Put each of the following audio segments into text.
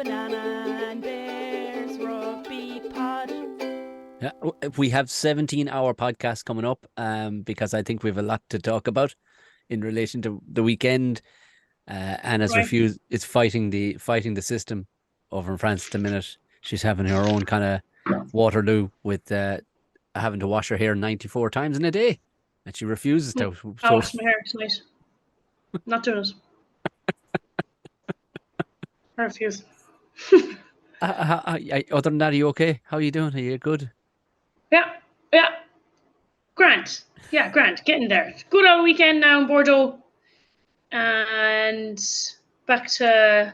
Banana and Bears Rugby Pod. Yeah, we have 17-hour podcast coming up because I think we have a lot to talk about in relation to the weekend. Anna's refused is fighting the system over in France at the minute. She's having her own kind of Waterloo with having to wash her hair 94 times in a day, and she refuses to. I'll wash my hair tonight. Not doing it. I refuse. Other than that, are you okay? How are you doing? Are you good? Yeah. Grant. Yeah, Grant. Getting there. Good old weekend now in Bordeaux. And back to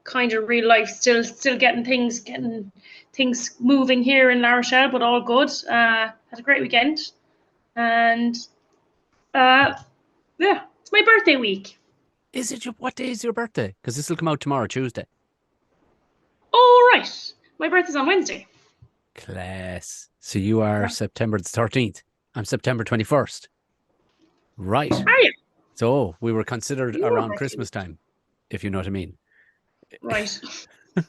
kind of real life. Still getting things moving here in La Rochelle, but all good. Had a great weekend. And yeah, it's my birthday week. Is it what day is your birthday? Because this will come out tomorrow, Tuesday. Oh, right. My birthday's on Wednesday. Class. So you are September the 13th. I'm September 21st. Right. Are you? So we were considered around Christmas time, if you know what I mean. Right. A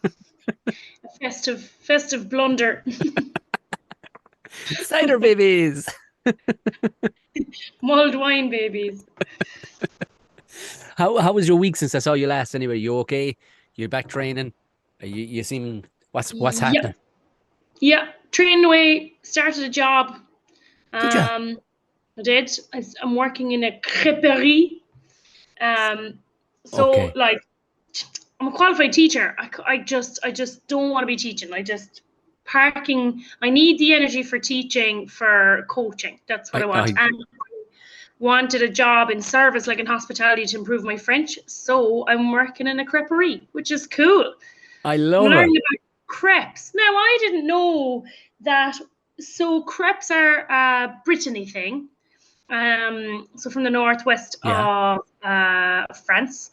festive blunder. Cider babies. Mulled wine babies. How was your week since I saw you last anyway? You okay? You back training? You seem what's happening? Yeah, training away, started a job. Did you? I did. I'm working in a crêperie. So like I'm a qualified teacher. I just don't want to be teaching. I need the energy for teaching, for coaching. That's what I want. And I wanted a job in service, like in hospitality, to improve my French. So I'm working in a crêperie, which is cool. I love I'm learning it. about crepes. Now, I didn't know that. So crepes are a Brittany thing. So from the northwest of France.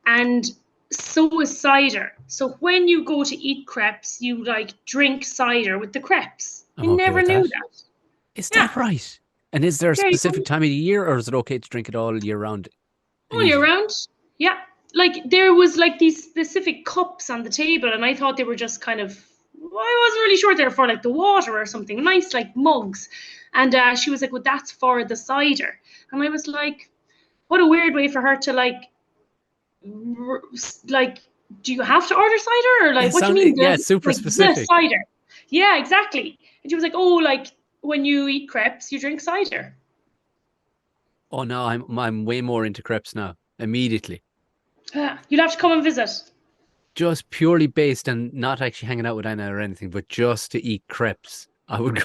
And so is cider. So when you go to eat crepes, you like drink cider with the crepes. I never knew that. Is that right? And is there a specific time of the year, or is it okay to drink it all year round? All year round, yeah. Like there was like these specific cups on the table, and I thought they were just kind of, I wasn't really sure they were for like the water or something, nice like mugs. And she was like, well, that's for the cider. And I was like, what a weird way for her to like, do you have to order cider? Or like, what do you mean? Yeah, super like, specific. The cider. Yeah, exactly. And she was like, oh, like when you eat crepes, you drink cider. Oh no, I'm way more into crepes now. Immediately. You'll have to come and visit. Just purely based on not actually hanging out with Anna or anything, but just to eat crepes. I would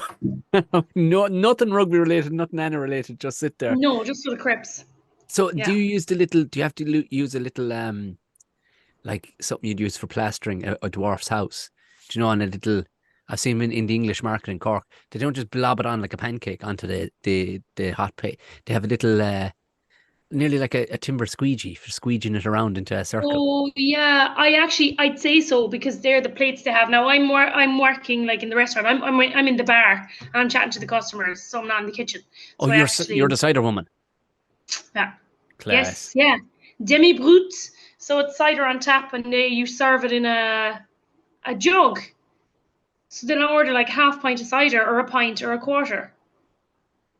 go. Nothing rugby related, nothing Anna related. Just sit there. No, just for the crepes. So do you use the little? Do you have to use a little like something you'd use for plastering a dwarf's house? Do you know, on a little? I've seen them in the English market in Cork. They don't just blob it on like a pancake onto the hot plate. They have a little nearly like a timber squeegee for squeegeing it around into a circle. Oh yeah, I'd say so, because they're the plates they have now. I'm working like in the restaurant. I'm in the bar and I'm chatting to the customers, so I'm not in the kitchen. So you're the cider woman. Yeah. Class. Yes, yeah. Demi brut. So it's cider on tap, and you serve it in a jug. So then I order like half pint of cider, or a pint, or a quarter.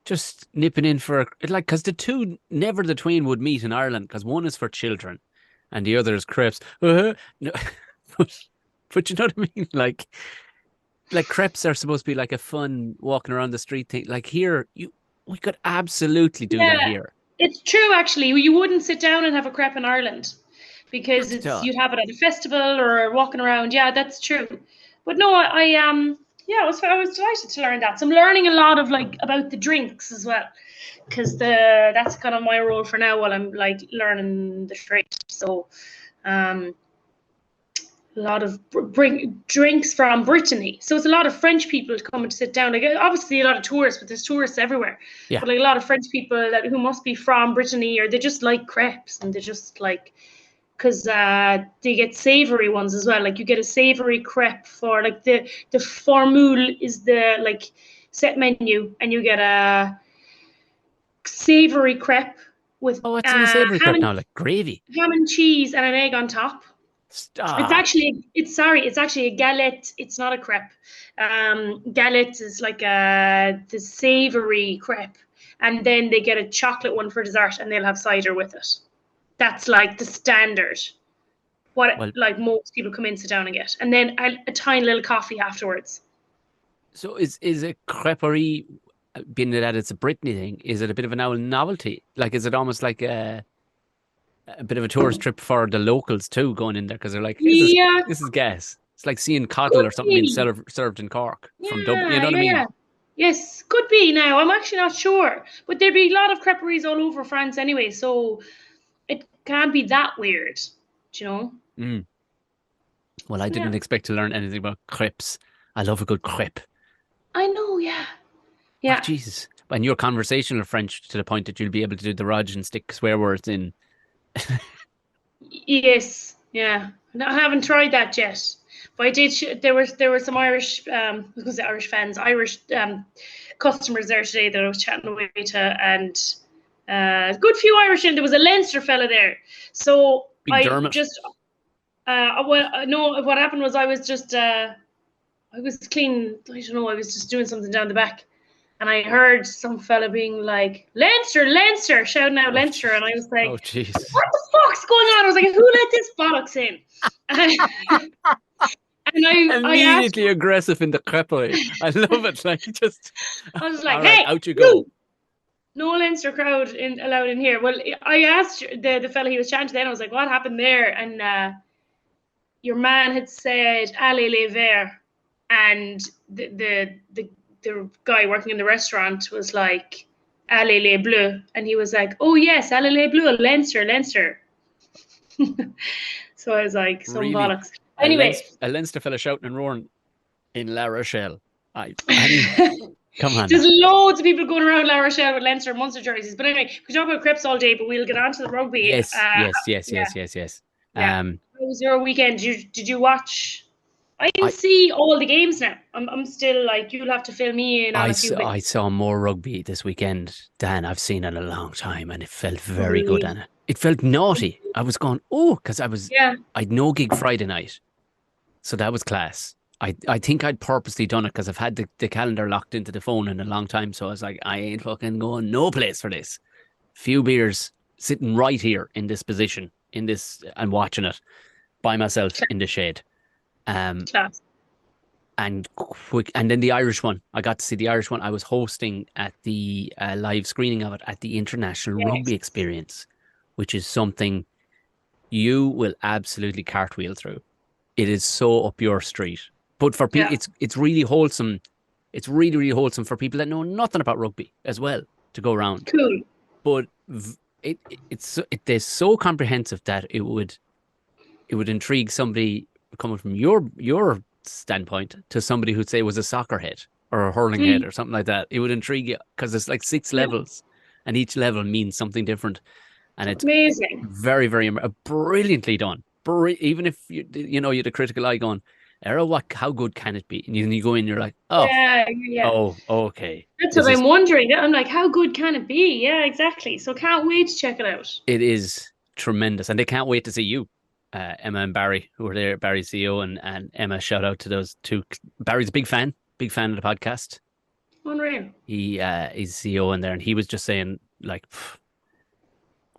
Just nipping in for like, because the twain would meet in Ireland, because one is for children and the other is crepes. No, but you know what I mean? Like crepes are supposed to be like a fun walking around the street thing. Like here, we could absolutely do that here. It's true, actually. You wouldn't sit down and have a crepe in Ireland, because you'd have it at a festival or walking around. Yeah, that's true. But no, I was delighted to learn that. So I'm learning a lot of like about the drinks as well, because that's kind of my role for now while I'm like learning the trade. So a lot of drinks from Brittany. So it's a lot of French people coming to sit down. Like obviously a lot of tourists, but there's tourists everywhere. Yeah. But like a lot of French people who must be from Brittany, or they just like crepes, and they just like, because they get savory ones as well. Like you get a savory crepe for like the formule is the like set menu, and you get a savory crepe with what's in a savory crepe now? Like gravy, ham and cheese, and an egg on top. It's Stop. actually it's actually a galette. It's not a crepe. Galette is like the savory crepe, and then they get a chocolate one for dessert, and they'll have cider with it. That's like the standard. What Well, like most people come in, sit down and get, and then a tiny little coffee afterwards. so is a creperie, being that it's a Brittany thing, is it a bit of a novelty? Like, is it almost like a bit of a tourist trip for the locals too, going in there because they're like, Yeah, this is gas. It's like seeing coddle could or something being be. served in Cork from Dublin. You Yeah, know what I yeah, mean? yeah. Yes, could be now. I'm actually not sure. But there'd be a lot of creperies all over France anyway, so it can't be that weird. Do you know? Mm. Well, I Yeah. didn't expect to learn anything about crepes. I love a good crepe. I know, yeah. Oh, Yeah. Jesus. And your conversational French to the point that you'll be able to do the Rog and stick swear words in. Yes. Yeah. No, I haven't tried that yet. But I did there were some Irish I was gonna say Irish fans, Irish customers there today that I was chatting away to, and a good few Irish in. There was a Leinster fella there. So Big I Dermot. just no, what happened was I was cleaning, I don't know, I was just doing something down the back. And I heard some fella being like, Leinster, Leinster, shouting out Oh, Leinster. And I was like, oh, Jesus. what the fuck's going on? I was like, who let this bollocks in? And I asked, Immediately aggressive in the creperie. I love it. Like, just, I was like, all right, hey, out you go. you, no Leinster crowd allowed in here. Well, I asked the fella he was chatting to then, I was like, what happened there? And your man had said, allez les verts. And the guy working in the restaurant was like, allez les bleus. And he was like, oh yes, allez les bleus, Leinster, Leinster. So I was like, some Really? bollocks. Anyway. A Leinster fella shouting and roaring in La Rochelle. I mean, come on. There's loads of people going around La Rochelle with Leinster and Munster jerseys. But anyway, we talk about crepes all day, but we'll get on to the rugby. Yes. Yeah. Yeah. How was your weekend? Did you watch? I didn't see all the games now. I'm still like, you'll have to fill me in on a few bits. I saw more rugby this weekend than I've seen in a long time, and it felt very Really? good, Anna. It felt naughty. I was going, because I'd no gig Friday night, so that was class. I think I'd purposely done it because I've had the calendar locked into the phone in a long time, so I was like, I ain't fucking going no place for this. Few beers, sitting right here in this position, and watching it by myself in the shade. Class. And then the Irish one. I got to see the Irish one. I was hosting at the live screening of it at the International Rugby Experience, which is something you will absolutely cartwheel through. It is so up your street. But for people, it's really wholesome. It's really, really wholesome for people that know nothing about rugby as well to go around. Cool. But it's so comprehensive that it would intrigue somebody coming from your standpoint to somebody who'd say was a soccer head or a hurling head or something like that. It would intrigue you because there's like 6 levels, and each level means something different. And it's amazing, very, very brilliantly done. Even if you had a critical eye going, Errol, how good can it be? And you go in, you're like, oh, okay. That's what I'm wondering. I'm like, how good can it be? Yeah, exactly. So can't wait to check it out. It is tremendous, and they can't wait to see you. Emma and Barry, who were there, Barry's CEO, and Emma, shout out to those two. Barry's a big fan of the podcast. Unreal. He's CEO in there, and he was just saying, like,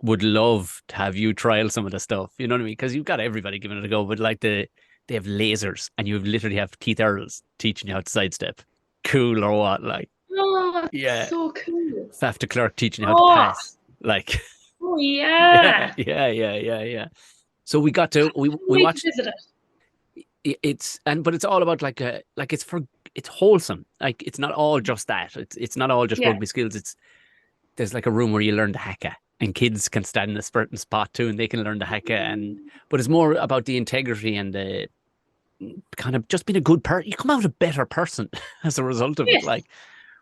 would love to have you trial some of the stuff. You know what I mean? Because you've got everybody giving it a go, but like they have lasers, and you literally have Keith Earls teaching you how to sidestep. Cool or what? Like, oh, so cool. Faf de Klerk teaching you how to pass. Like, oh yeah. Yeah. So we got to we watched it. But it's all about it's wholesome. Like, it's not all just that. It's not all just rugby skills. There's like a room where you learn the haka, and kids can stand in a certain spot too, and they can learn the haka. But it's more about the integrity and the kind of just being a good person. You come out a better person as a result of it. Like,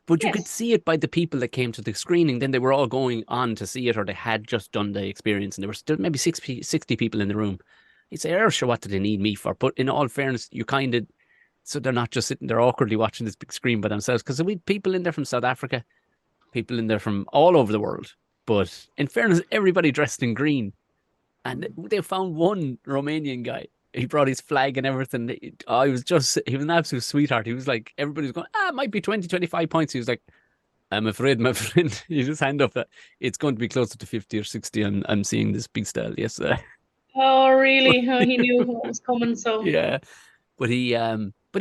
but you could see it by the people that came to the screening. Then they were all going on to see it, or they had just done the experience, and there were still maybe 60 people in the room. You'd say, oh, sure, what do they need me for? But in all fairness, so they're not just sitting there awkwardly watching this big screen by themselves, because we had people in there from South Africa, people in there from all over the world. But in fairness, everybody dressed in green. And they found one Romanian guy He brought his flag and everything. He was an absolute sweetheart. He was like, everybody was going, it might be 20, 25 points. He was like, I'm afraid, my friend, you just hand up that it's going to be closer to 50 or 60. I'm seeing this big style. Yes. Oh, really? Oh, he knew what was coming, so. Yeah. But he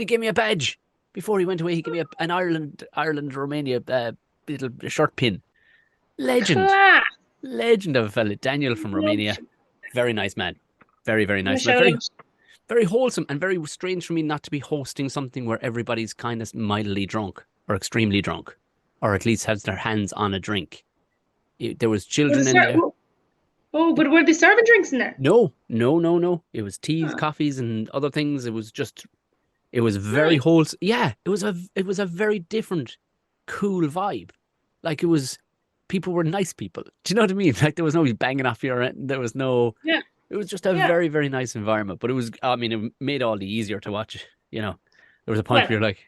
gave me a badge before he went away. He gave me an Ireland Romania little shirt pin. Legend. Class. Legend of a fella. Daniel from Romania. Very nice man. Very, very nice. Like, Shout out. very wholesome and very strange for me not to be hosting something where everybody's kind of mildly drunk or extremely drunk, or at least has their hands on a drink. There was children in there. Oh, but were they serving drinks in there? No. It was teas, coffees, and other things. It was very wholesome. Yeah, it was a very different, cool vibe. Like people were nice people. Do you know what I mean? Like there was nobody banging off your end. There was no. Yeah. It was just a very, very nice environment. But it made it all the easier to watch. You know, there was a point where you're like,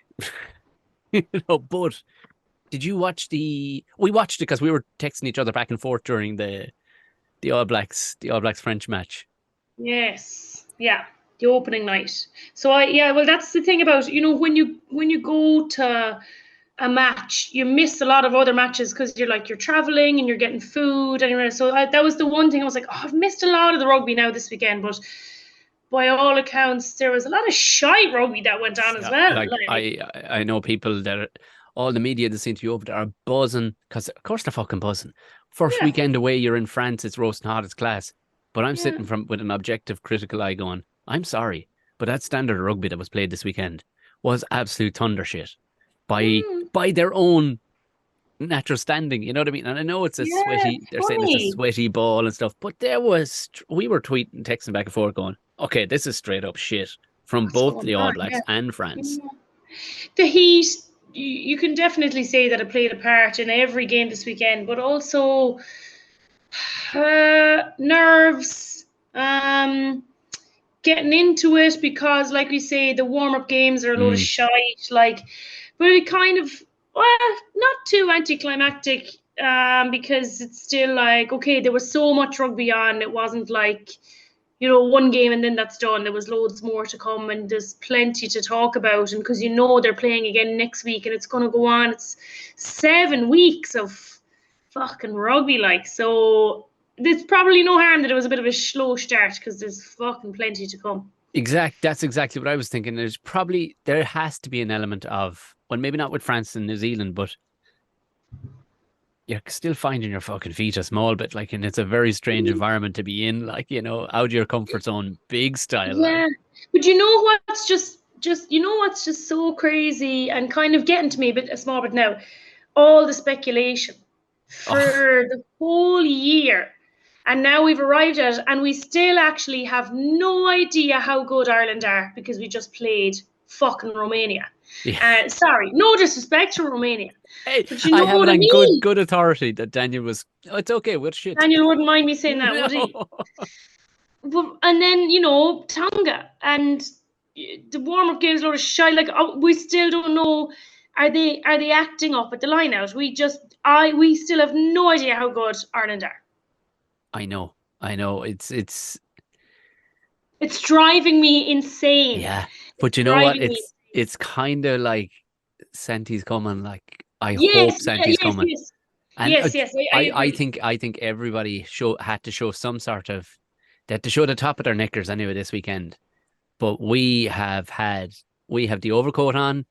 but did you watch we watched it because we were texting each other back and forth during the All Blacks French match. Yes. Yeah. The opening night. So well, that's the thing about, when you go to a match, you miss a lot of other matches because you're traveling and you're getting food and so that was the one thing I was like, I've missed a lot of the rugby now this weekend, but by all accounts there was a lot of shite rugby that went on as well. I know people that all the media that seem to be over there are buzzing because of course they're fucking buzzing. First weekend away, you're in France, it's roasting hot, it's class. But I'm sitting with an objective critical eye going, I'm sorry, but that standard of rugby that was played this weekend was absolute thunder shit. By their own natural standing, you know what I mean? And I know it's saying it's a sweaty ball and stuff, but we were tweeting, texting back and forth going, okay, this is straight up shit from both the All Blacks and France. The heat, you can definitely say that it played a part in every game this weekend, but also nerves, getting into it because, like we say, the warm-up games are a load of shite, but it kind of, not too anticlimactic, because it's still like, okay, there was so much rugby on. It wasn't like, one game and then that's done. There was loads more to come and there's plenty to talk about. And because they're playing again next week and it's going to go on. It's 7 weeks of fucking rugby, so there's probably no harm that it was a bit of a slow start because there's fucking plenty to come. That's exactly what I was thinking. There has to be an element of, well, maybe not with France and New Zealand, but you're still finding your fucking feet a small bit, and it's a very strange environment to be in, out of your comfort zone, big style. Yeah, but what's just what's just so crazy and kind of getting to me a small bit now, all the speculation for the whole year. And now we've arrived at it, and we still actually have no idea how good Ireland are because we just played fucking Romania. Yeah. Sorry, no disrespect to Romania. Hey, but I have it on good authority that Daniel was. Oh, it's okay. What shit? Daniel wouldn't mind me saying that, would he? But, and then Tonga and the warm-up games, a lot of shite. We still don't know. Are they acting up at the line-out? We still have no idea how good Ireland are. I know. It's driving me insane. Yeah, but you know what? It's kind of like Santi's coming. I hope Santi's coming. Yes. And yes. I think everybody had to show some sort of. They had to show the top of their knickers anyway this weekend. But we have the overcoat on,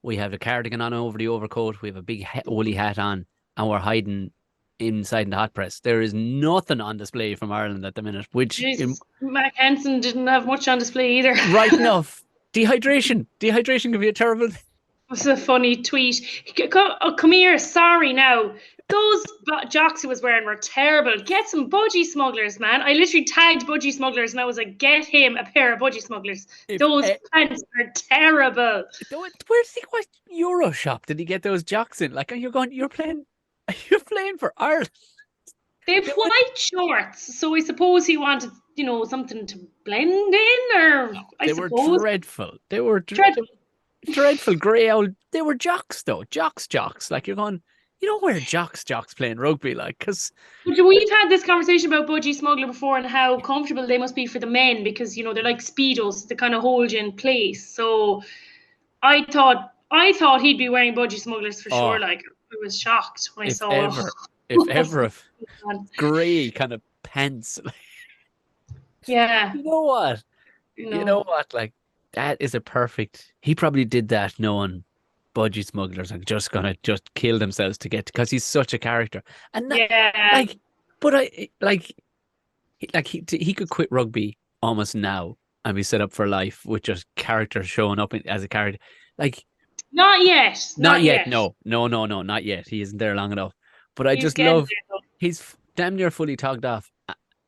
we have the cardigan on over the overcoat, we have a big woolly hat on, and we're hiding inside the hot press. There is nothing on display from Ireland at the minute, which Mac Hansen didn't have much on display either. Right enough. Dehydration can be a terrible thing. It's a funny tweet. Come here, sorry now. Those jocks he was wearing were terrible. Get some budgie smugglers, man. I literally tagged budgie smugglers and I was like, get him a pair of budgie smugglers. Those pants are terrible. What Euro shop did he get those jocks in? You're playing for Ireland. They have white shorts, so I suppose he wanted, something to blend in, or They were dreadful. They were dreadful grey old. They were jocks though, jocks. You're going, You know where jocks playing rugby, like, because We've had this conversation about budgie smuggler before and how comfortable they must be for the men because they're like speedos, they kind of hold you in place. So I thought he'd be wearing budgie smugglers for sure. Like I was shocked when I if saw. ever, grey kind of pants. Yeah. You know what? No. You know what? Like, that is a perfect. He probably did that knowing budgie smugglers are just gonna just kill themselves to get, because he's such a character. And that, Yeah. but he could quit rugby almost now and be set up for life with just characters showing up as a character. Like, Not yet. not yet. No, not yet. He isn't there long enough. But I just love. He's damn near fully togged off,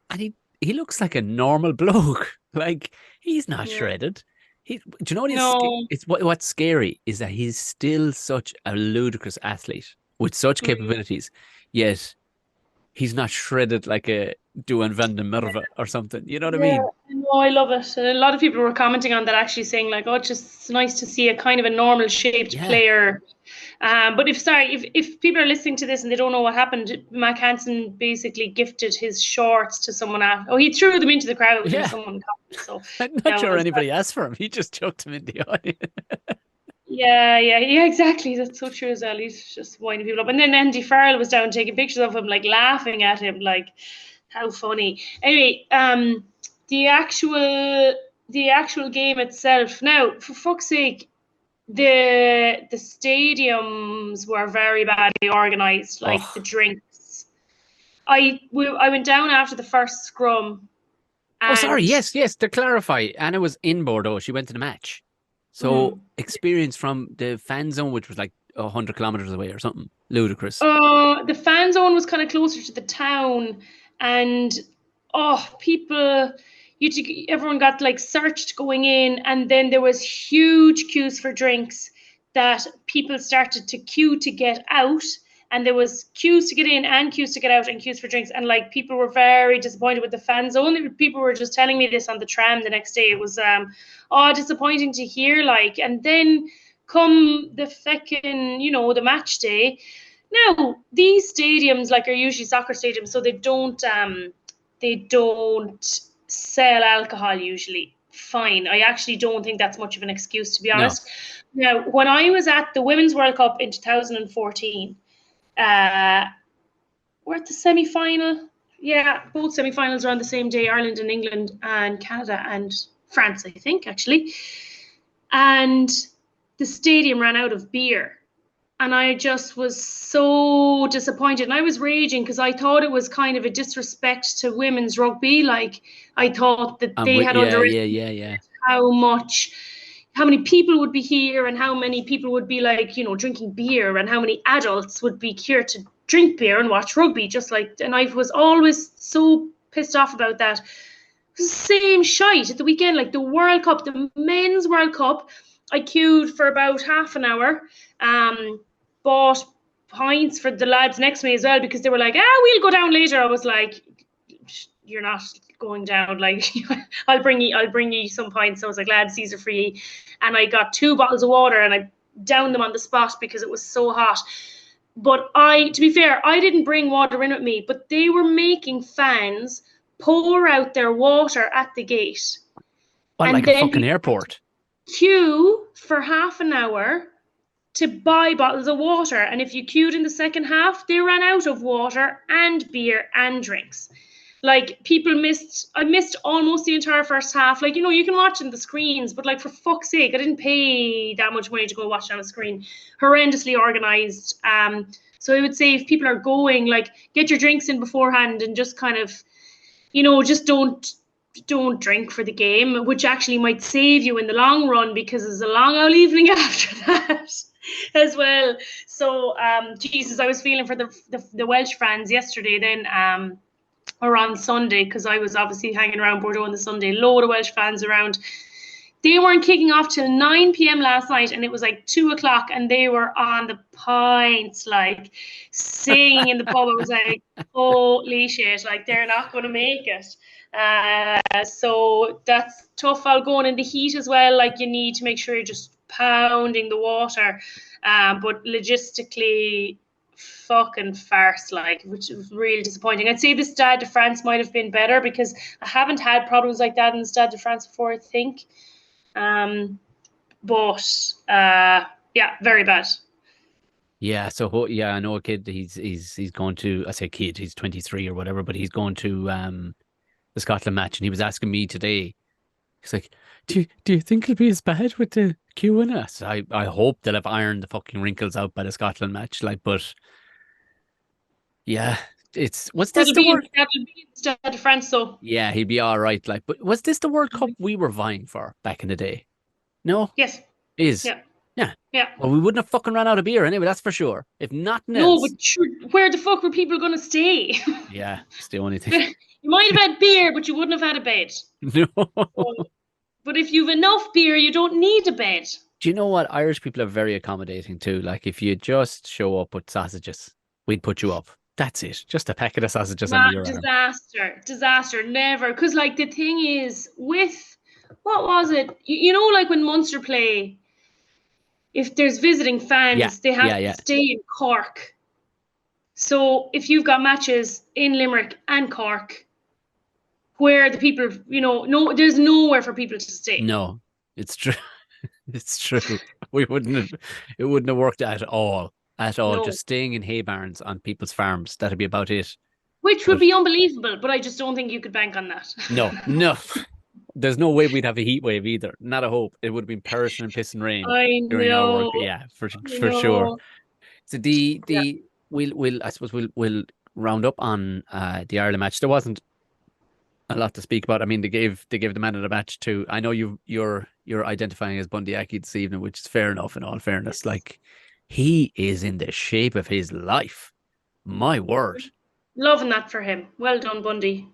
and he looks like a normal bloke. Like, he's not shredded. Do you know what? What's scary is that he's still such a ludicrous athlete with such capabilities, yet he's not shredded like a Duan van der Merwe or something. You know what I mean? No, I love it. And a lot of people were commenting on that, actually saying like, "Oh, it's just nice to see a kind of a normal shaped player." But if people are listening to this and they don't know what happened, Mac Hansen basically gifted his shorts to someone. He threw them into the crowd and someone caught them. So I'm not sure anybody asked for him. He just chucked them in the audience. Yeah, exactly. That's so true as well. He's just winding people up. And then Andy Farrell was down taking pictures of him, like laughing at him, like how funny. Anyway, the actual game itself. Now, for fuck's sake, the stadiums were very badly organized, like the drinks. I went down after the first scrum. Sorry. Yes. To clarify, Anna was in Bordeaux. She went to the match. So experience from the fan zone, which was like 100 kilometers away or something, ludicrous. The fan zone was kind of closer to the town, and people, everyone got like searched going in, and then there was huge queues for drinks that people started to queue to get out. And there was queues to get in and queues to get out and queues for drinks. And like people were very disappointed with the fan zone. People were just telling me this on the tram the next day. It was disappointing to hear. Like, and then come the feckin', the match day. Now these stadiums like are usually soccer stadiums, so they don't sell alcohol usually. Fine. I actually don't think that's much of an excuse, to be honest. No. Now, when I was at the Women's World Cup in 2014. We're at the semi-final. Yeah, both semi-finals are on the same day, Ireland and England and Canada and France, I think, actually. And the stadium ran out of beer. And I just was so disappointed. And I was raging because I thought it was kind of a disrespect to women's rugby. Like, I thought that they had underestimated how many people would be here and how many people would be like, drinking beer, and how many adults would be here to drink beer and watch rugby, and I was always so pissed off about that. Same shite at the weekend, like the World Cup, the Men's World Cup. I queued for about half an hour, bought pints for the lads next to me as well, because they were like, we'll go down later. I was like, you're not going down, like I'll bring you some pints. So I was like, lads, these are for you. And I got 2 bottles of water and I downed them on the spot because it was so hot. But to be fair, I didn't bring water in with me, but they were making fans pour out their water at the gate. Well, like a fucking airport. Queue for half an hour to buy bottles of water. And if you queued in the second half, they ran out of water and beer and drinks. Like, I missed almost the entire first half. Like, you can watch in the screens, but like, for fuck's sake, I didn't pay that much money to go watch it on a screen. Horrendously organized. So I would say if people are going, like, get your drinks in beforehand and just kind of, just don't drink for the game, which actually might save you in the long run, because it's a long old evening after that as well. So, Jesus, I was feeling for the Welsh fans yesterday then, or on Sunday, because I was obviously hanging around Bordeaux on the Sunday. Load of Welsh fans around. They weren't kicking off till 9 p.m. last night, and it was like 2 o'clock, and they were on the pints, like singing in the pub. I was like, holy shit, like they're not going to make it. So that's tough. I'll go on in the heat as well. Like, you need to make sure you're just pounding the water. But logistically, fucking farce, like, which was really disappointing. I'd say the Stade de France might have been better because I haven't had problems like that in the Stade de France before, I think. But yeah, very bad. Yeah, so I know a kid. He's going to. I say kid. He's 23 or whatever, but he's going to the Scotland match, and he was asking me today. He's like, "Do you think it'll be as bad with the queuing us?" I hope they'll have ironed the fucking wrinkles out by the Scotland match. Like, but yeah, was this the World? That'll be in the Stade de France, so Yeah, he'd be all right. Like, but was this the World Cup we were vying for back in the day? No, yes, is yeah, yeah. yeah. Well, we wouldn't have fucking ran out of beer anyway. That's for sure. If nothing No, else, but sure, where the fuck were people going to stay? yeah, it's the only thing. You might have had beer, but you wouldn't have had a bed. No. But if you've enough beer, you don't need a bed. Do you know what? Irish people are very accommodating too. Like if you just show up with sausages, we'd put you up. That's it. Just a packet of sausages under your arm. Disaster, never. Because like the thing is, with what was it? You know, like when Munster play, if there's visiting fans, they have to stay in Cork. So if you've got matches in Limerick and Cork, where the people, there's nowhere for people to stay. No, it's true. It's true. It wouldn't have worked at all. At all. No. Just staying in hay barns on people's farms. That'd be about it. Which would be unbelievable, but I just don't think you could bank on that. No. There's no way we'd have a heat wave either. Not a hope. It would have been perishing and piss and rain during our work. Yeah, for sure. So we'll round up on the Ireland match. There wasn't a lot to speak about. I mean, they gave the man of the match to. I know you're identifying as Bundy Aki this evening, which is fair enough. In all fairness, yes. Like he is in the shape of his life. My word, loving that for him. Well done, Bundy.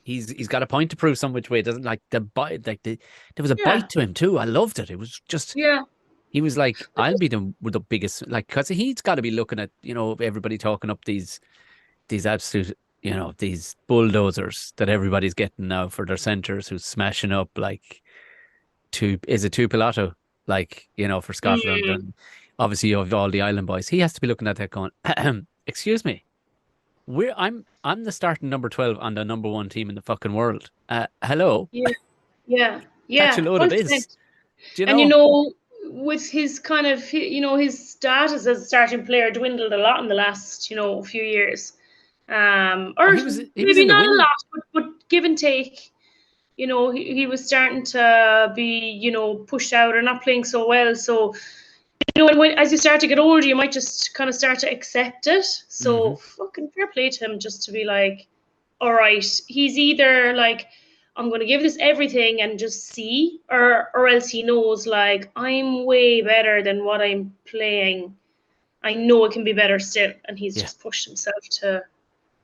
He's got a point to prove some which way. It doesn't like the bite. Like there was a bite to him too. I loved it. It was just He was like, I'll be the biggest, like, because he's got to be looking at everybody talking up these absolute. These bulldozers that everybody's getting now for their centres who's smashing up like two Pilato, like, for Scotland. And obviously of all the island boys, he has to be looking at that going, excuse me, I'm the starting number 12 on the number 1 team in the fucking world. Hello. Yeah. That's a load of biz. And with his kind of, his status as a starting player dwindled a lot in the last, few years. Or he was maybe not a lot, but give and take, he was starting to be, pushed out or not playing so well. So, when as you start to get older, you might just kind of start to accept it. So fucking fair play to him just to be like, all right, he's either like, I'm going to give this everything and just see, or else he knows like I'm way better than what I'm playing. I know it can be better still, and he's just pushed himself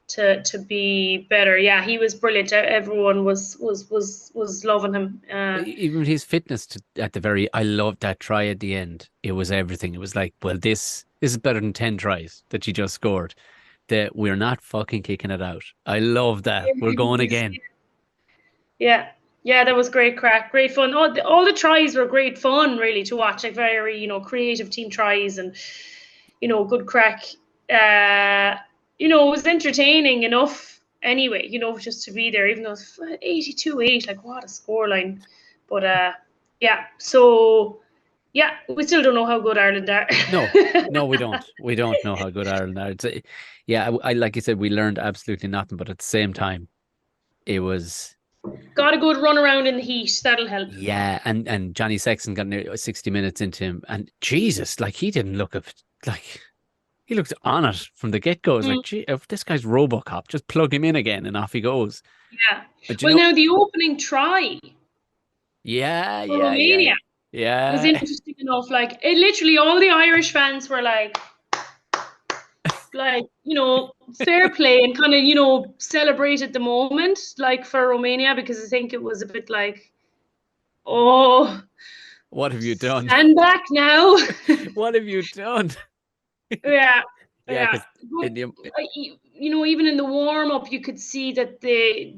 to be better. Yeah, he was brilliant. Everyone was loving him. Even his fitness at the very. I loved that try at the end. It was everything. It was like, well, this is better than 10 tries that you just scored. That we're not fucking kicking it out. I love that. We're going again. Yeah, that was great crack, great fun. All the tries were great fun, really, to watch. Like very, creative team tries and, good crack. It was entertaining enough anyway, just to be there, even though it's 82-8, like what a scoreline. But so we still don't know how good Ireland are. No, we don't. We don't know how good Ireland are. I like you said, we learned absolutely nothing, but at the same time, it was got a good run around in the heat. That'll help. Yeah, and Johnny Sexton got near 60 minutes into him, and Jesus, like he didn't look like. He looked on it from the get-go. It's like, gee, if this guy's RoboCop, just plug him in again and off he goes. Yeah. But now the opening try. Romania. Yeah. Was interesting enough. Like, it literally, all the Irish fans were like, fair play and kind of, celebrated the moment, like, for Romania, because I think it was a bit like, oh. What have you done? Stand back now. What have you done? Yeah. But, even in the warm up, you could see that they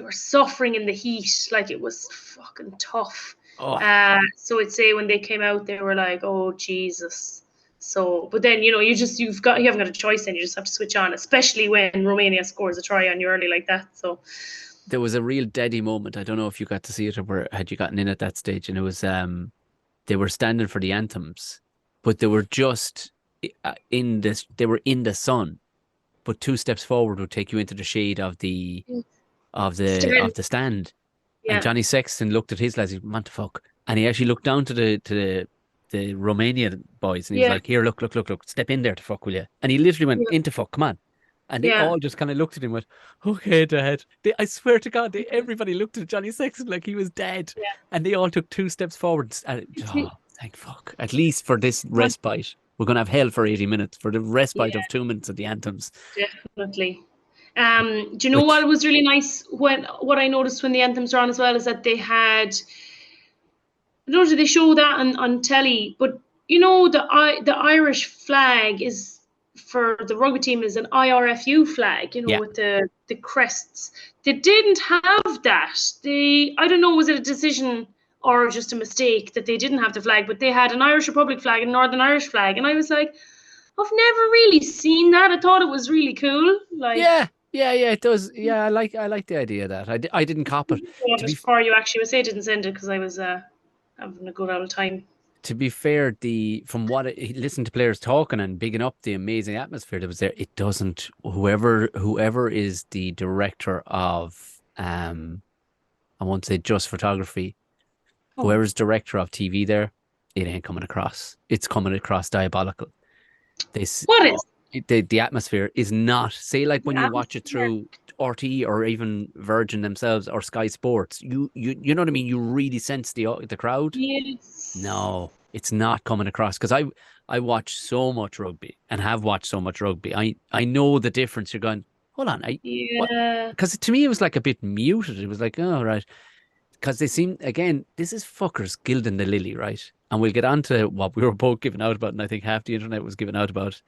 were suffering in the heat. Like it was fucking tough. Oh. So I'd say when they came out, they were like, "Oh Jesus!" So, but then, you haven't got a choice then. You just have to switch on, especially when Romania scores a try on you early like that. So there was a real daddy moment. I don't know if you got to see it or had you gotten in at that stage. And it was they were standing for the anthems, but they were just they were in the sun, but 2 steps forward would take you into the shade of the stand. Yeah. And Johnny Sexton looked at his lads, he went, "Man, the fuck," and he actually looked down to the Romanian boys, and he was like, "Here, look, step in there to fuck, will you?" And he literally went, "Into fuck, come on." And they all just kind of looked at him and went, "Okay, Dad." I swear to God, everybody looked at Johnny Sexton like he was dead. Yeah. And they all took 2 steps forward. And thank fuck. At least for this respite. We're going to have hell for 80 minutes for the respite of 2 minutes of the anthems. Definitely. Do you know what was really nice what I noticed when the anthems were on as well is that they had, I don't know if they show that on telly, but the Irish flag is for the rugby team is an IRFU flag, with the crests. They didn't have that. I don't know, was it a decision or just a mistake that they didn't have the flag, but they had an Irish Republic flag and Northern Irish flag, and I was like, I've never really seen that. I thought it was really cool. Yeah, it does. Yeah, I like the idea of that. I didn't cop it. Before you actually say I didn't send it because I was having a good old time. To be fair, from what listen to players talking and bigging up the amazing atmosphere that was there, it doesn't. Whoever is the director of I won't say just photography, whoever's director of TV there, it ain't coming across. It's coming across diabolical. The atmosphere is not, say, like when you watch it through RTE or even Virgin themselves or Sky Sports, you know what I mean? You really sense the crowd. Yes. No, it's not coming across, because I watch so much rugby and have watched so much rugby. I know the difference. You're going, hold on, because to me it was like a bit muted. It was like, oh right, because they seem, again, this is fuckers gilding the lily, right? And we'll get on to what we were both giving out about, and I think half the internet was giving out about.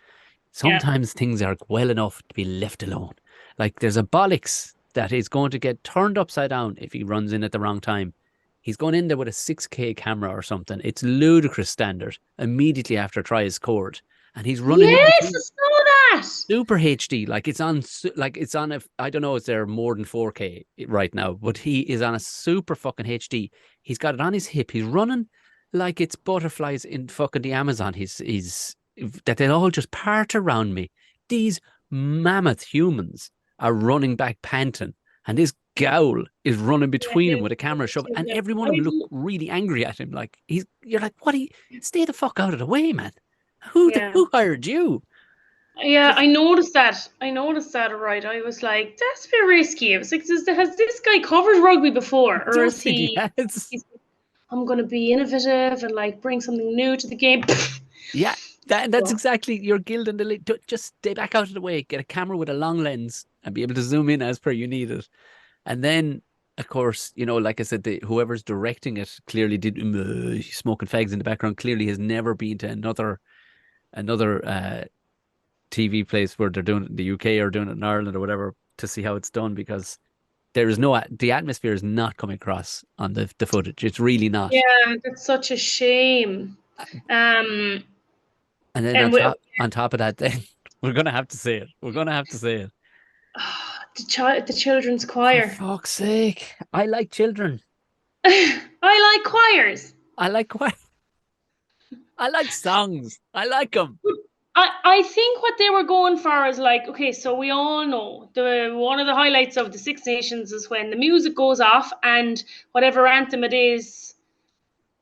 Sometimes things are well enough to be left alone. Like there's a bollocks that is going to get turned upside down if he runs in at the wrong time. He's going in there with a 6K camera or something. It's ludicrous standard immediately after a try is scored. And he's running in between. Yes, I saw that. Super HD. Like it's on I don't know, is there more than 4K right now, but he is on a super fucking HD. He's got it on his hip. He's running like it's butterflies in fucking the Amazon. He's that they'll all just part around me. These mammoth humans are running back panting, and this gowl is running between him with a camera shoved, and every one of them look really angry at him. Like you're like, what? Stay the fuck out of the way, man. Who hired you? Yeah, I noticed that. Right. I was like, that's a bit risky. I was like, has this guy covered rugby before, or is he? I'm going to be innovative and like bring something new to the game. Yeah. That's exactly your guild and the just stay back out of the way, get a camera with a long lens and be able to zoom in as per you need it. And then, of course, like I said, whoever's directing it clearly did smoking fags in the background, clearly has never been to another TV place where they're doing it in the UK or doing it in Ireland or whatever to see how it's done, because there is the atmosphere is not coming across on the footage. It's really not. Yeah, that's such a shame. And then on top of that, then we're going to have to say it. The children's choir. For fuck's sake. I like children. I like choirs. I like songs. I like them. I think what they were going for is like, okay, so we all know one of the highlights of the Six Nations is when the music goes off and whatever anthem it is,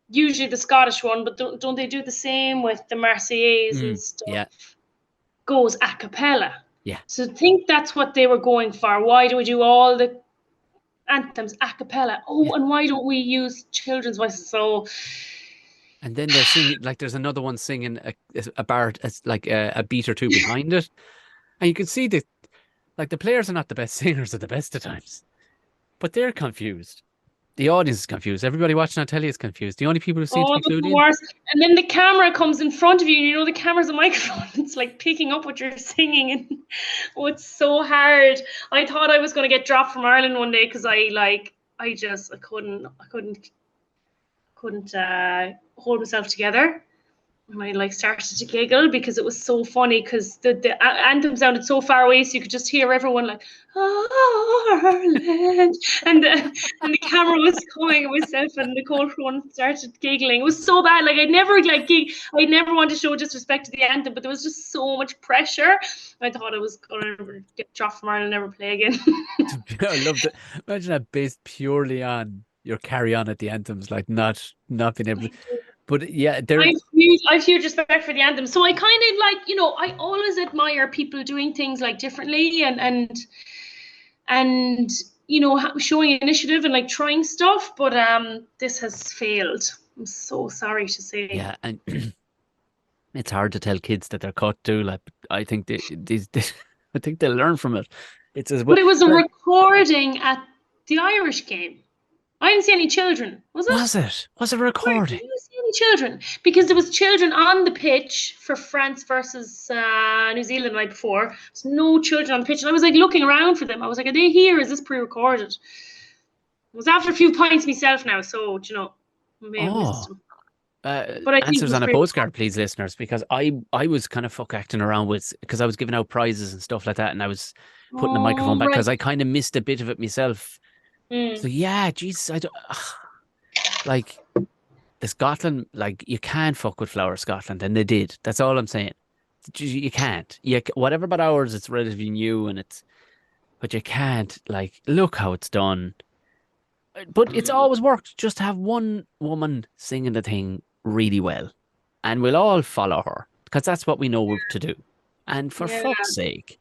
usually the Scottish one, but don't they do the same with the Marseillaise and stuff? Yeah. Goes a cappella. Yeah. So I think that's what they were going for. Why do we do all the anthems a cappella? And why don't we use children's voices? So. And then they're singing, like there's another one singing a bar, like a beat or two behind it. And you can see that, like, the players are not the best singers at the best of times, but they're confused. The audience is confused. Everybody watching on telly is confused. The only people who seem to be clued in. And then the camera comes in front of you, and the camera's a microphone. It's like picking up what you're singing, and it's so hard. I thought I was going to get dropped from Ireland one day because I couldn't hold myself together. And I like started to giggle because it was so funny because the anthem sounded so far away, so you could just hear everyone like Ireland, and the camera was coming, and myself and Nicole Crone started giggling. It was so bad. Like I'd never want to show disrespect to the anthem, but there was just so much pressure. I thought I was gonna get dropped from Ireland and never play again. I loved it. Imagine that based purely on your carry on at the anthems, like not being able to. But yeah, I've huge respect for the anthem. So I kind of like, I always admire people doing things like differently and showing initiative and like trying stuff. But this has failed. I'm so sorry to say. Yeah, and it's hard to tell kids that they're cut too. Like I think I think they'll learn from it. It's as well. But it was a recording at the Irish game. I didn't see any children. Was it? Was it a recording? I didn't see any children because there was children on the pitch for France versus New Zealand the night before. There's no children on the pitch, and I was like looking around for them. I was like, "Are they here? Is this pre-recorded?" It was after a few pints myself now, so maybe I missed them. But answers on a postcard, please, listeners, because I was kind of acting around with because I was giving out prizes and stuff like that, and I was putting the microphone back because I kind of missed a bit of it myself. So yeah, geez, I don't like the Scotland. Like you can't fuck with Flower Scotland, and they did. That's all I'm saying. You can't. Whatever about ours, it's relatively new, but you can't. Like, look how it's done. But it's always worked. Just have one woman singing the thing really well, and we'll all follow her because that's what we know to do. And for fuck's sake.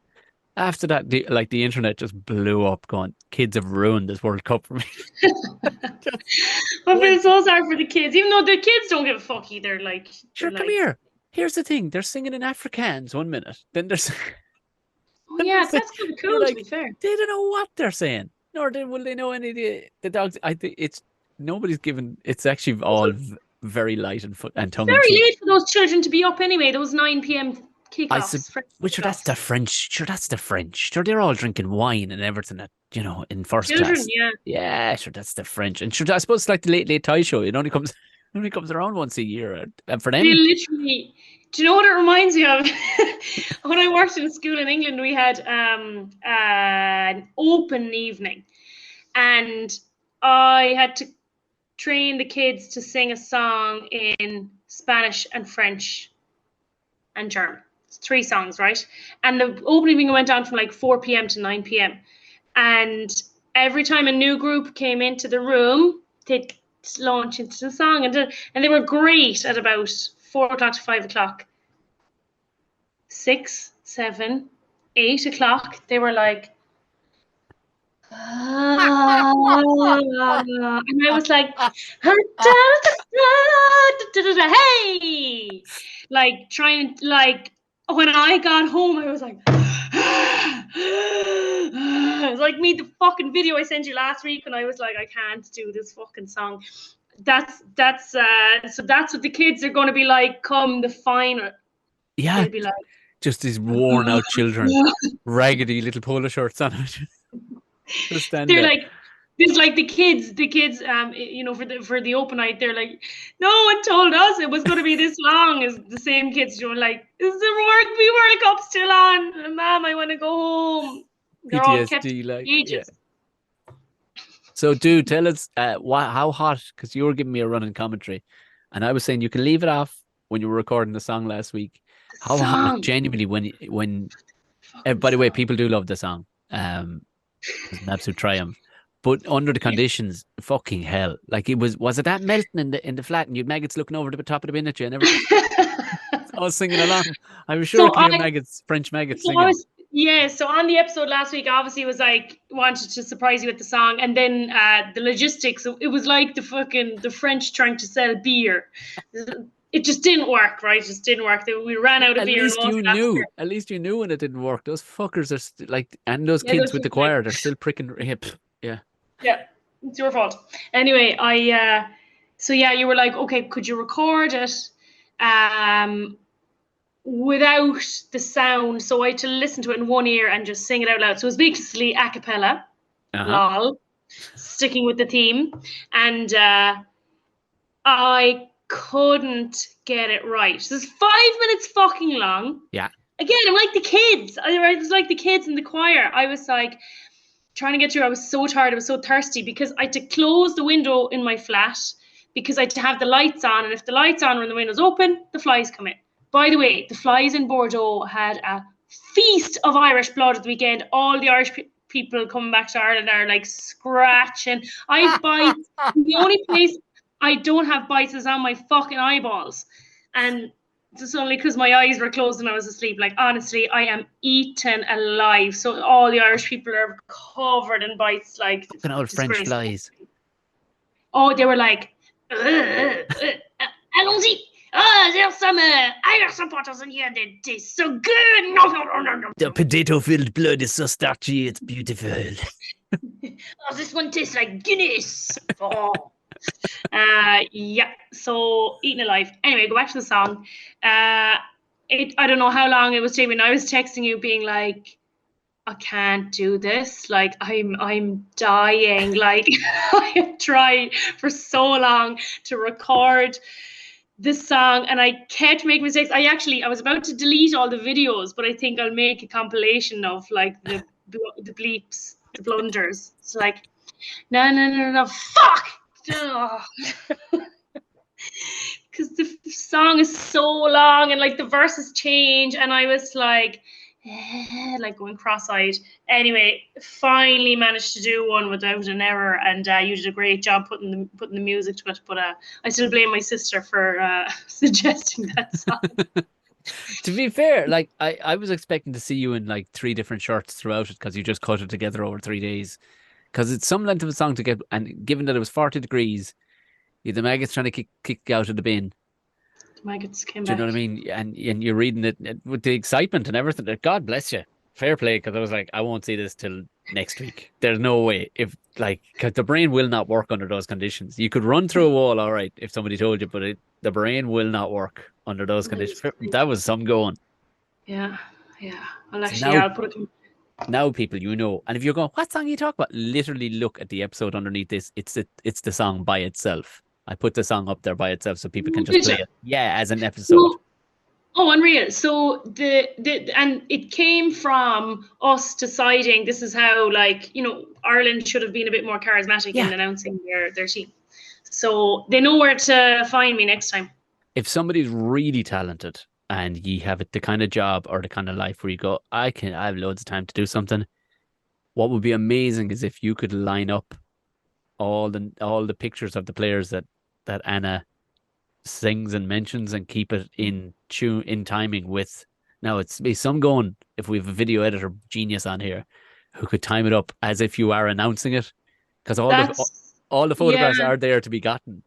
After that, the internet just blew up going, kids have ruined this World Cup for me. I feel so sorry for the kids, even though the kids don't give a fuck either. Like, sure, come here. Here's the thing. They're singing in Afrikaans 1 minute. Then they're singing... Oh, yeah, that's kind of cool, to be fair. They don't know what they're saying. Nor will they know any of the dogs. I think nobody's given... It's actually all very light and tongue-in-cheek. Very late for those children to be up anyway, those 9 p.m. Which that's the French. Sure, that's the French. Sure, they're all drinking wine and everything in first class. Yeah, sure, that's the French. And sure, I suppose it's like the late Thai show. It only comes around once a year. And for them, they literally. Do you know what it reminds me of? When I worked in school in England, we had an open evening, and I had to train the kids to sing a song in Spanish and French and German. 3 songs, right? And the opening went on from like 4 p.m. to 9 p.m. And every time a new group came into the room, they'd launch into the song, and they were great at about 4 o'clock to 5 o'clock. 6, 7, 8 o'clock, they were like, and I was like, hey, like trying like. When I got home, I was like, it was like me, the fucking video I sent you last week, and I was like, I can't do this fucking song. So that's what the kids are going to be like come the final. Yeah, they'll be like, just these worn out children, raggedy little polo shirts on it. They're like. It's like the kids, for the open night, they're like, no one told us it was going to be this long. As the same kids, like, is the Rugby World Cup still on? Mom, I want to go home. They're all kept yeah. So, dude, tell us how hot, because you were giving me a running commentary, and I was saying you can leave it off when you were recording the song last week. How hot, genuinely, when by the way, people do love the song. It's an absolute triumph. But under the conditions, fucking hell! Like it was it that melting in the flat, and you'd maggots looking over the top of the bin at you and everything. I was singing along. I was sure I could hear French maggots singing. So on the episode last week, obviously it was like wanted to surprise you with the song, and then the logistics. It was like the French trying to sell beer. It just didn't work, right? It just didn't work. We ran out of beer. At least you knew when it didn't work. Those fuckers are and those kids with the choir, they're still pricking hip. Yeah. Yeah, it's your fault. Anyway, you were like, okay, could you record it without the sound? So I had to listen to it in one ear and just sing it out loud. So it was basically a cappella, lol, sticking with the theme. And I couldn't get it right. So it's 5 minutes fucking long. Yeah. Again, I'm like the kids. I was like the kids in the choir. I was like trying to get through. I was so tired. I was so thirsty because I had to close the window in my flat because I had to have the lights on. And if the lights on when the window's open, the flies come in. By the way, the flies in Bordeaux had a feast of Irish blood at the weekend. All the Irish people coming back to Ireland are like scratching. I have bites. The only place I don't have bites is on my fucking eyeballs. And just only because my eyes were closed and I was asleep. Like, honestly, I am eaten alive. So all the Irish people are covered in bites. Like, fucking old French flies. Oh, they were like, allons-y. Oh, there's some Irish supporters in here. They taste so good. No. The potato-filled blood is so starchy. It's beautiful. Oh, this one tastes like Guinness. Oh. Yeah, so eaten alive. Anyway, go back to the song. I don't know how long it was taking. I was texting you being like, I can't do this. Like, I'm dying. Like, I have tried for so long to record this song and I kept making mistakes. I was about to delete all the videos, but I think I'll make a compilation of like the bleeps, the blunders. It's like, no, fuck! Because the song is so long and like the verses change and I was like going cross-eyed. Anyway, finally managed to do one without an error and you did a great job putting the music to it, but I still blame my sister for suggesting that song. To be fair, like I was expecting to see you in like 3 different shirts throughout it because you just cut it together over 3 days. Because it's some length of a song to get, and given that it was 40 degrees, the maggots trying to kick out of the bin. The maggots came back. Do back. You know what I mean? And you're reading it with the excitement and everything. God bless you. Fair play, because I was like, I won't see this till next week. There's no way. Because the brain will not work under those conditions. You could run through a wall, all right, if somebody told you, but the brain will not work under those conditions. That was some going. Yeah. Well, actually, I'll put it. Now, people, you know, and if you're going, what song are you talking about? Literally look at the episode underneath this. It's the song by itself. I put the song up there by itself so people can just play it. Yeah, as an episode. Oh, unreal. So and it came from us deciding this is how, like, you know, Ireland should have been a bit more charismatic in announcing their team. So they know where to find me next time. If somebody's really talented and you have the kind of job or the kind of life where you go, I have loads of time to do something. What would be amazing is if you could line up all the pictures of the players that Anna sings and mentions and keep it in tune, in timing with. Now it's be some going if we have a video editor genius on here who could time it up as if you are announcing it, because all the photographs are there to be gotten.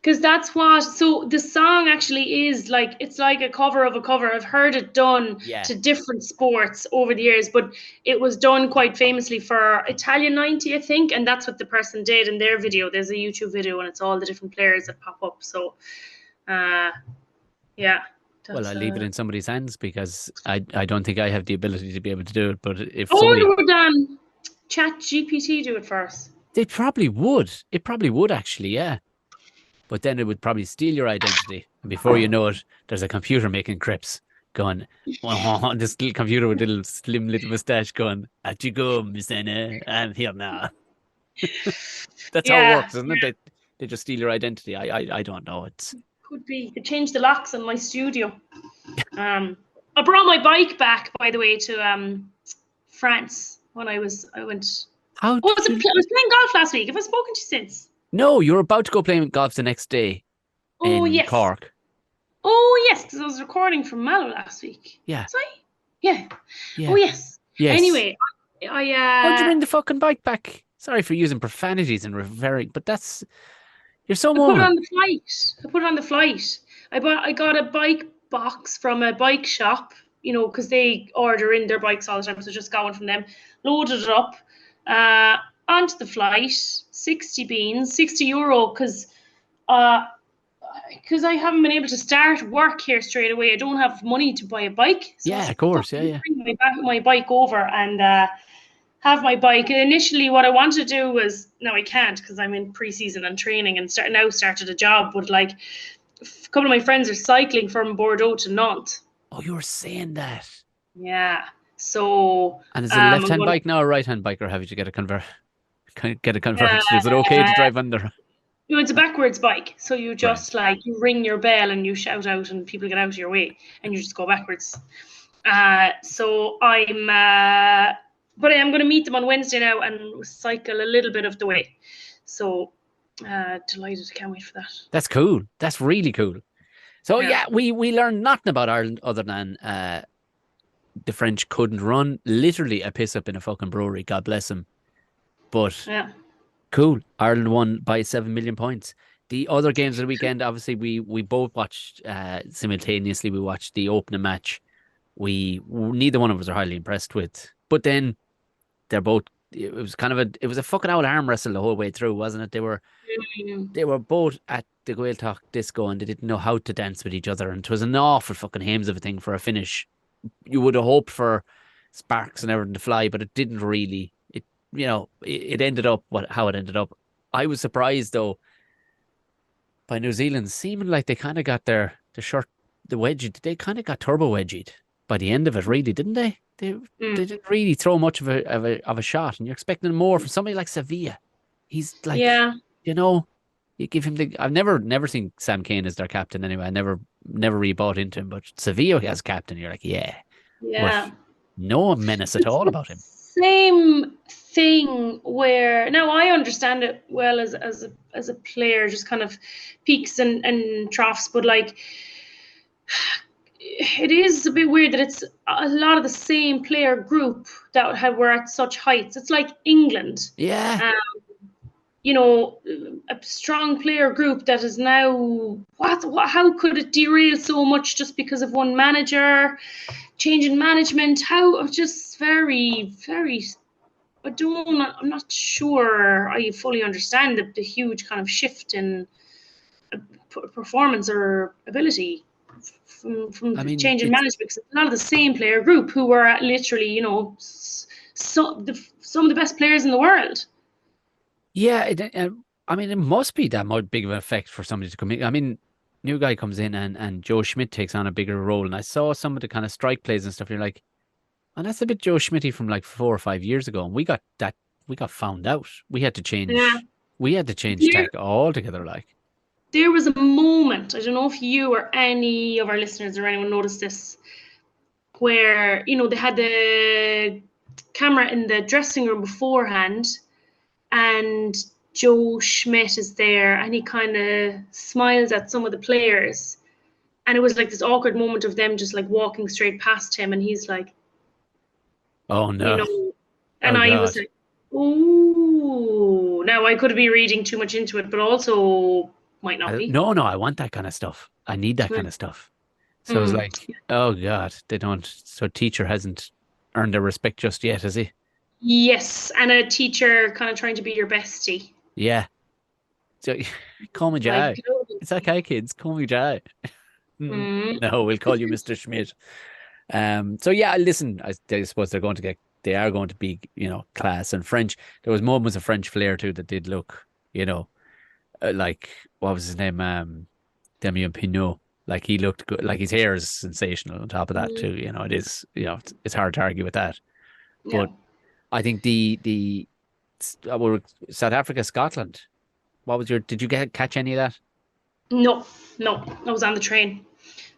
Because that's what, so the song actually is like, it's like a cover of a cover. I've heard it done to different sports over the years, but it was done quite famously for Italian 90, I think. And that's what the person did in their video. There's a YouTube video and it's all the different players that pop up. So, yeah. Well, I'll leave it in somebody's hands because I don't think I have the ability to be able to do it. But if Chat GPT do it first. They probably would. It probably would actually, yeah. But then it would probably steal your identity. And before you know it, there's a computer making crepes going, this little computer with a little slim little mustache going, at you go, Miss Anna, I'm here now. That's how it works, isn't it? They just steal your identity. I don't know. Could be. They changed the locks in my studio. I brought my bike back, by the way, to France when I went. I was playing golf last week. Have I spoken to you since? No, you were about to go playing golf the next day in Cork. Oh, yes, because I was recording from Mallow last week. Yeah. Was I? Yeah. Oh, yes. Anyway, how'd you bring the fucking bike back? Sorry for using profanities and revering, but you're so I put it on the flight. I got a bike box from a bike shop, you know, because they order in their bikes all the time, so just got one from them, loaded it up, onto the flight, 60 €, because I haven't been able to start work here straight away. I don't have money to buy a bike. So of course, yeah. Bring my bike over and have my bike. Initially, what I wanted to do was, no, I can't because I'm in pre-season and training and started a job, but like a couple of my friends are cycling from Bordeaux to Nantes. Oh, you were saying that. Yeah. So. And is it a left-hand bike now or a right-hand bike, or have you to get a converted? Is it okay to drive under? No, it's a backwards bike. So you just you ring your bell and you shout out and people get out of your way and you just go backwards. So but I am going to meet them on Wednesday now and cycle a little bit of the way. So delighted. Can't wait for that. That's cool. That's really cool. So yeah, we learned nothing about Ireland other than the French couldn't run. Literally a piss up in a fucking brewery. God bless them. But cool. Ireland won by 7 million points. The other games of the weekend, obviously, we both watched simultaneously. We watched the opening match. Neither one of us are highly impressed with. But then they're both. It was a fucking old arm wrestle the whole way through, wasn't it? They were both at the Gaeltacht disco and they didn't know how to dance with each other, and it was an awful fucking hames of a thing for a finish. You would have hoped for sparks and everything to fly, but it didn't really. It ended up how it ended up. I was surprised though by New Zealand seeming like they kind of got the wedgie. They kind of got turbo wedgied by the end of it, really, didn't they? They didn't really throw much of a shot, and you're expecting more from somebody like Sevilla. He's like, you give him I've never seen Sam Cane as their captain anyway. I never really bought into him, but Sevilla as captain, you're like, yeah. No menace at all about him. Same thing where now I understand it well as a player, just kind of peaks and troughs, but like it is a bit weird that it's a lot of the same player group that were at such heights. It's like England. Yeah. A strong player group that is now how could it derail so much just because of one manager change in management? How just very, very. I'm not sure I fully understand the huge kind of shift in performance or ability from change in management. Because a lot of the same player group who were literally, some of the best players in the world. Yeah, it must be that big of an effect for somebody to come in. I mean, new guy comes in and Joe Schmidt takes on a bigger role, and I saw some of the kind of strike plays and stuff. You're like, and that's a bit Joe Schmitty from like 4 or 5 years ago, and we got found out. We had to change. Yeah. We had to change tech altogether. Like, there was a moment. I don't know if you or any of our listeners or anyone noticed this, where they had the camera in the dressing room beforehand, and Joe Schmidt is there, and he kind of smiles at some of the players, and it was like this awkward moment of them just like walking straight past him, and he's like, "Oh no!" And I was like, "Ooh." Now I could be reading too much into it, but also might not be. No, I want that kind of stuff. I need that kind of stuff. So it's like, oh god, they don't. So teacher hasn't earned their respect just yet, has he? Yes, and a teacher kind of trying to be your bestie. Yeah. So call me Jai. It's okay, kids. Call me Jai. No, we'll call you Mr. Schmidt. So yeah, listen. I suppose they are going to be, class and French. There was moments of French flair too that did look, like what was his name, Damien Pinot. Like he looked good. Like his hair is sensational. On top of that too, it is. It's hard to argue with that. But I think the South Africa, Scotland. What was did you catch any of that? No, I was on the train.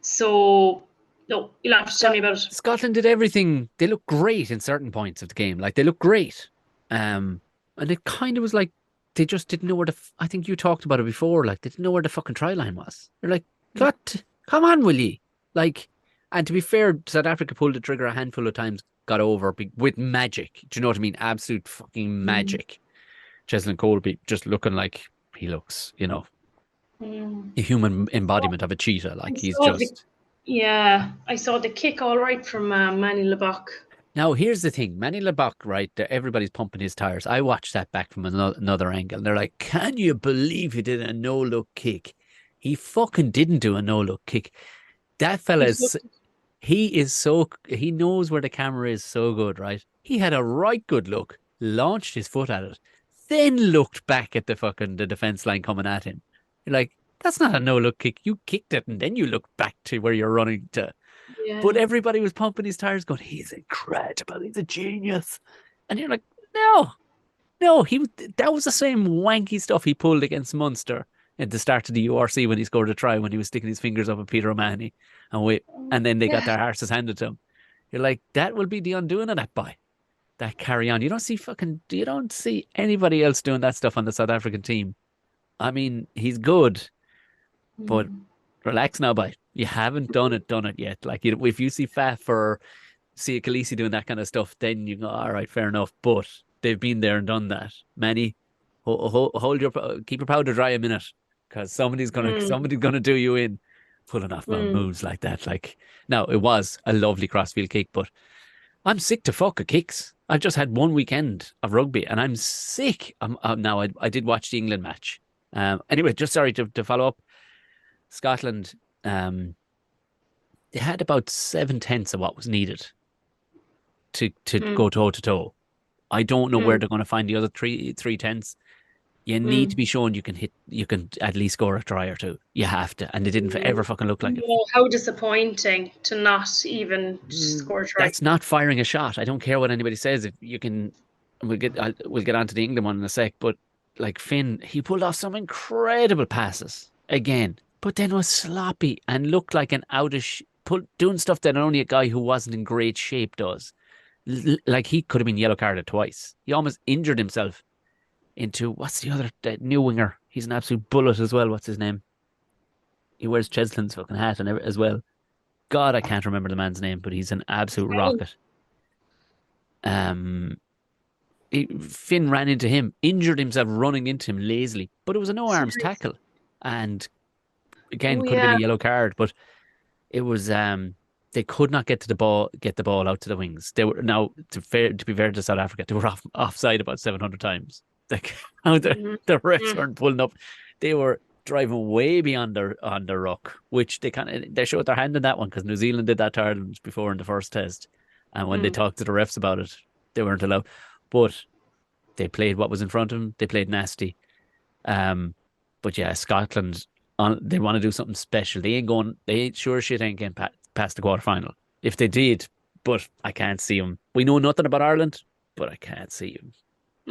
So no, you'll have to tell me about it. Scotland did everything. They looked great in certain points of the game. Like they looked great. And it kind of was like they just didn't know where I think you talked about it before. Like they didn't know where the fucking try line was. They're like, "What? Come on, will you?" Like, and to be fair, South Africa pulled the trigger a handful of times, got over with magic. Do you know what I mean? Absolute fucking magic. Cheslin Colby just looking like he looks, a human embodiment of a cheetah. Like he's just. I saw the kick all right from Manny Lebach. Now, here's the thing. Manny Lebach, right, everybody's pumping his tires. I watched that back from another angle. They're like, can you believe he did a no-look kick? He fucking didn't do a no-look kick. That fella he knows where the camera is so good, right? He had a right good look, launched his foot at it, then looked back at the defense line coming at him. You're like, That's not a no-look kick. You kicked it and then you looked back to where you're running to. Yeah. But everybody was pumping his tires going, he's incredible. He's a genius. And you're like, no, that was the same wanky stuff he pulled against Munster at the start of the URC when he scored a try when he was sticking his fingers up at Peter O'Mahony and then they got their arses handed to him. You're like, that will be the undoing of that boy. That carry on. You don't see anybody else doing that stuff on the South African team. I mean, he's good, but relax now, boy. You haven't done it yet. Like, if you see Faf or see Khaleesi doing that kind of stuff, then you go, all right, fair enough. But they've been there and done that. Manny, keep your powder dry a minute, because somebody's gonna do you in, pulling off moves like that. Like, no, it was a lovely crossfield kick, but I'm sick to fuck of kicks. I've just had one weekend of rugby, and I'm sick. Now I did watch the England match. Anyway, just sorry to follow up. Scotland, they had about 7/10 of what was needed to go toe to toe. I don't know where they're going to find the other 3/10. You need to be shown you can at least score a try or two. You have to, and they didn't ever fucking look like it. How disappointing to not even score a try. That's not firing a shot. I don't care what anybody says. If you can, we'll get onto the England one in a sec. But like Finn, he pulled off some incredible passes again, but then was sloppy and looked like an doing stuff that only a guy who wasn't in great shape does. Like, he could have been yellow carded twice. He almost injured himself into, what's the other new winger? He's an absolute bullet as well. What's his name? He wears Cheslin's fucking hat and as well. God, I can't remember the man's name, but he's an absolute rocket. Finn ran into him, injured himself running into him lazily, but it was a no arms tackle, and again could have been a yellow card, but it was they could not get the ball out to the wings. They were, now to be fair to South Africa, they were offside about 700 times. Like, how the refs weren't pulling up. They were driving way beyond their ruck, which they showed their hand in that one, because New Zealand did that to Ireland before in the first test, and when they talked to the refs about it, they weren't allowed. But they played what was in front of them. They played nasty. But yeah, Scotland, they want to do something special. They ain't sure shit ain't getting past the quarterfinal. If they did, but I can't see them. We know nothing about Ireland, but I can't see them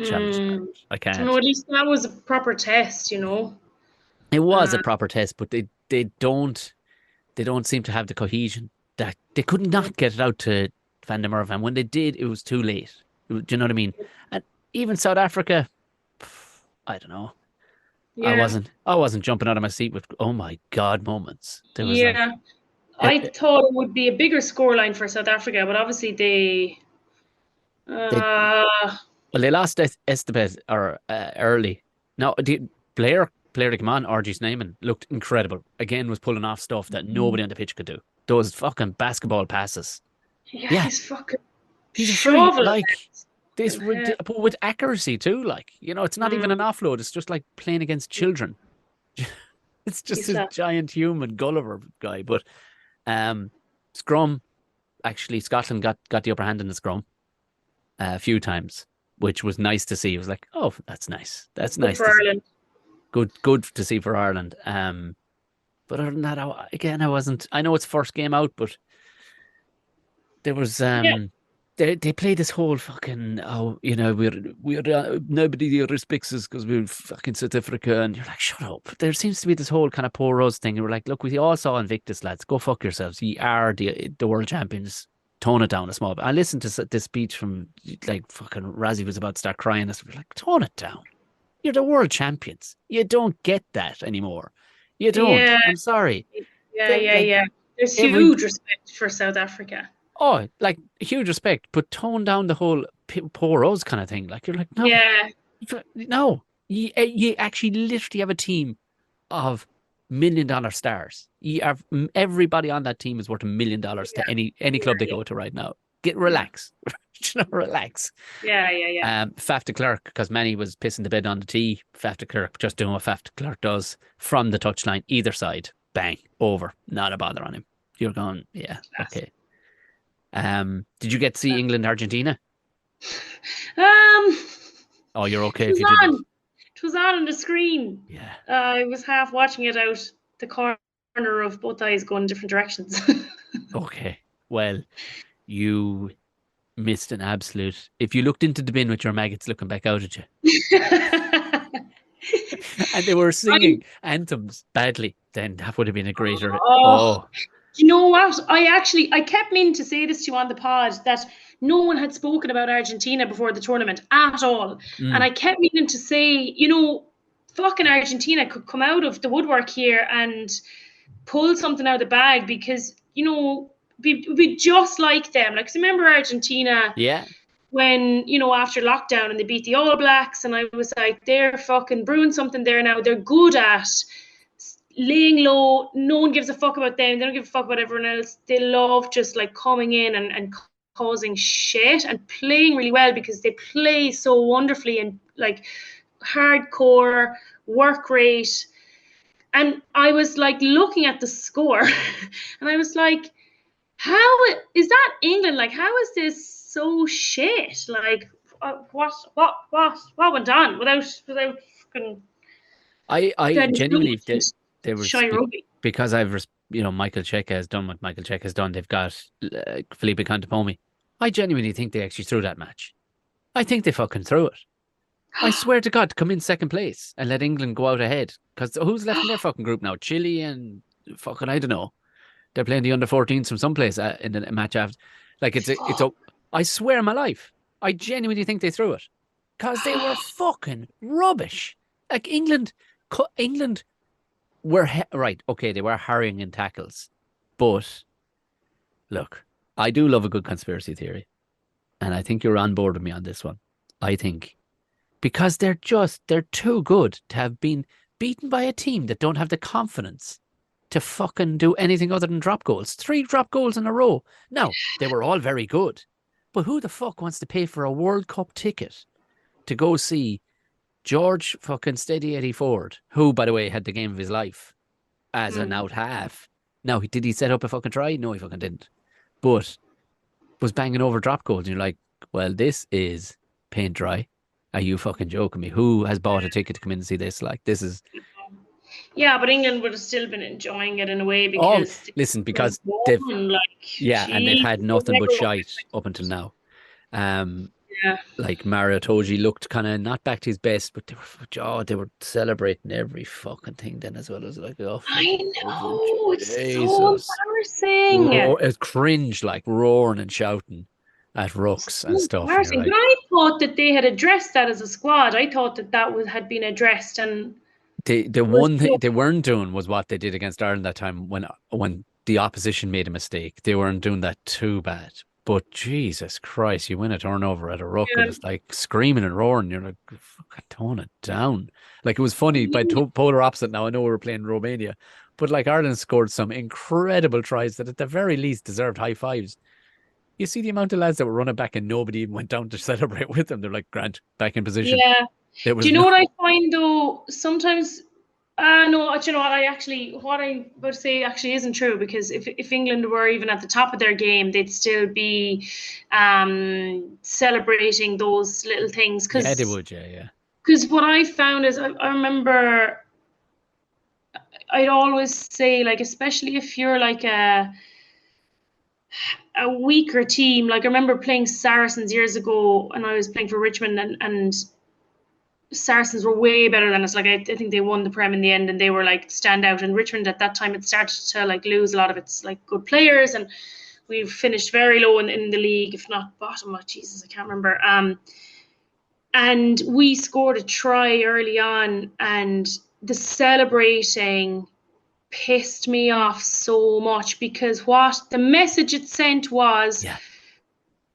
challenging. I can't. At least that was a proper test, It was a proper test, but they don't seem to have the cohesion. That they could not get it out to Van der Merwe, and when they did, it was too late. Do you know what I mean? And even South Africa, I don't know. Yeah. I wasn't jumping out of my seat with oh my god moments. There was I thought it would be a bigger scoreline for South Africa, but obviously they lost Estevez early. Now the player to come on, RG Snyman, looked incredible. Again, was pulling off stuff that nobody on the pitch could do. Those fucking basketball passes. Yeah. He's shovel like this with accuracy too. Like, it's not even an offload. It's just like playing against children. It's just this giant human Gulliver guy. But scrum, actually, Scotland got the upper hand in the scrum a few times, which was nice to see. It was like, oh, that's nice. That's nice for Ireland. Good to see for Ireland. But other than that, I wasn't. I know it's first game out, but there was they played this whole fucking we're nobody respects us because we're fucking South Africa, and you're like, shut up. There seems to be this whole kind of poor us thing. We're like, look, we all saw Invictus, lads. Go fuck yourselves. You are the world champions. Tone it down a small bit. I listened to this speech from like fucking Razzie was about to start crying. We're like, tone it down. You're the world champions. You don't get that anymore. You don't. Yeah. I'm sorry. Yeah. There's huge respect for South Africa. Oh, like huge respect, but tone down the whole poor us kind of thing. Like, you're like, no. Yeah. No. You actually literally have a team of $1 million stars. You have everybody on that team is worth $1 million to any club they go to right now. Relax. Relax. Yeah. Faf de Klerk, because Manny was pissing the bed on the tee. Faf de Klerk just doing what Faf de Klerk does from the touchline, either side, bang, over, not a bother on him. You're going, yeah, okay. Did you get to see England Argentina? Oh, you're okay if you didn't. It was on the screen. Yeah. I was half watching it out the corner of both eyes going different directions. Okay. Well, you missed an absolute. If you looked into the bin with your maggots looking back out at you, and they were singing anthems badly, then that would have been a greater. Oh. You know what? I kept meaning to say this to you on the pod that no one had spoken about Argentina before the tournament at all. And I kept meaning to say, fucking Argentina could come out of the woodwork here and pull something out of the bag because, be just like them. Like, 'cause remember Argentina Yeah. when, after lockdown and they beat the All Blacks, and I was like, they're fucking brewing something there now. They're good at laying low. No one gives a fuck about them. They don't give a fuck about everyone else. They love just like coming in and causing shit and playing really well because they play so wonderfully and like hardcore work rate. And I was like looking at the score and I was like, how is that England? Like, how is this so shit? Like, what went on without fucking. I genuinely there was shy rugby. because Michael Cheika has done what Michael Cheika has done. They've got Felipe Contepomi. I genuinely think they actually threw that match. I think they fucking threw it. I swear to God, come in second place and let England go out ahead. Because who's left in their fucking group now? Chile and fucking I don't know. They're playing the under-14s from someplace in a match after. Like it's a. I swear my life, I genuinely think they threw it because they were fucking rubbish. Like England were right. Okay, they were harrying in tackles, but look, I do love a good conspiracy theory, and I think you're on board with me on this one. I think because they're too good to have been beaten by a team that don't have the confidence to fucking do anything other than drop goals. 3 drop goals in a row. Now, they were all very good, but who the fuck wants to pay for a World Cup ticket to go see George fucking Steady Eddie Ford, who, by the way, had the game of his life as an out half. Now, did he set up a fucking try? No, he fucking didn't. But was banging over drop goals. And you're like, well, this is paint dry. Are you fucking joking me? Who has bought a ticket to come in and see this? Like, this is... Yeah, but England would have still been enjoying it in a way because... Oh, listen, because they've... and they've had nothing but shite up until now. Like Mario Toji looked kind of not back to his best, but they were celebrating every fucking thing then as well. As like, I know, it's so embarrassing. It's cringe, like roaring and shouting at rucks and stuff. Like, but I thought that they had addressed that as a squad. I thought that had been addressed, and the one thing they weren't doing was what they did against Ireland that time when the opposition made a mistake. They weren't doing that too bad. But Jesus Christ, you win a turnover at a ruck and it's like screaming and roaring. You're like, fucking tone it down. Like, it was funny by polar opposite now. I know we were playing Romania, but like Ireland scored some incredible tries that at the very least deserved high fives. You see the amount of lads that were running back and nobody even went down to celebrate with them. They're like, Grant, back in position. Yeah. Do you know what I find though? Sometimes... no, do you know what I'm about to say actually isn't true, because if England were even at the top of their game, they'd still be celebrating those little things. Yeah, they would, yeah. Because what I found is, I remember I'd always say, like, especially if you're like a weaker team, like I remember playing Saracens years ago, and I was playing for Richmond, and Saracens were way better than us. Like I think they won the Prem in the end, and they were like stand out. And Richmond at that time had started to like lose a lot of its like good players, and we finished very low in the league, if not bottom. Oh Jesus, I can't remember. And we scored a try early on, and the celebrating pissed me off so much, because what the message it sent was,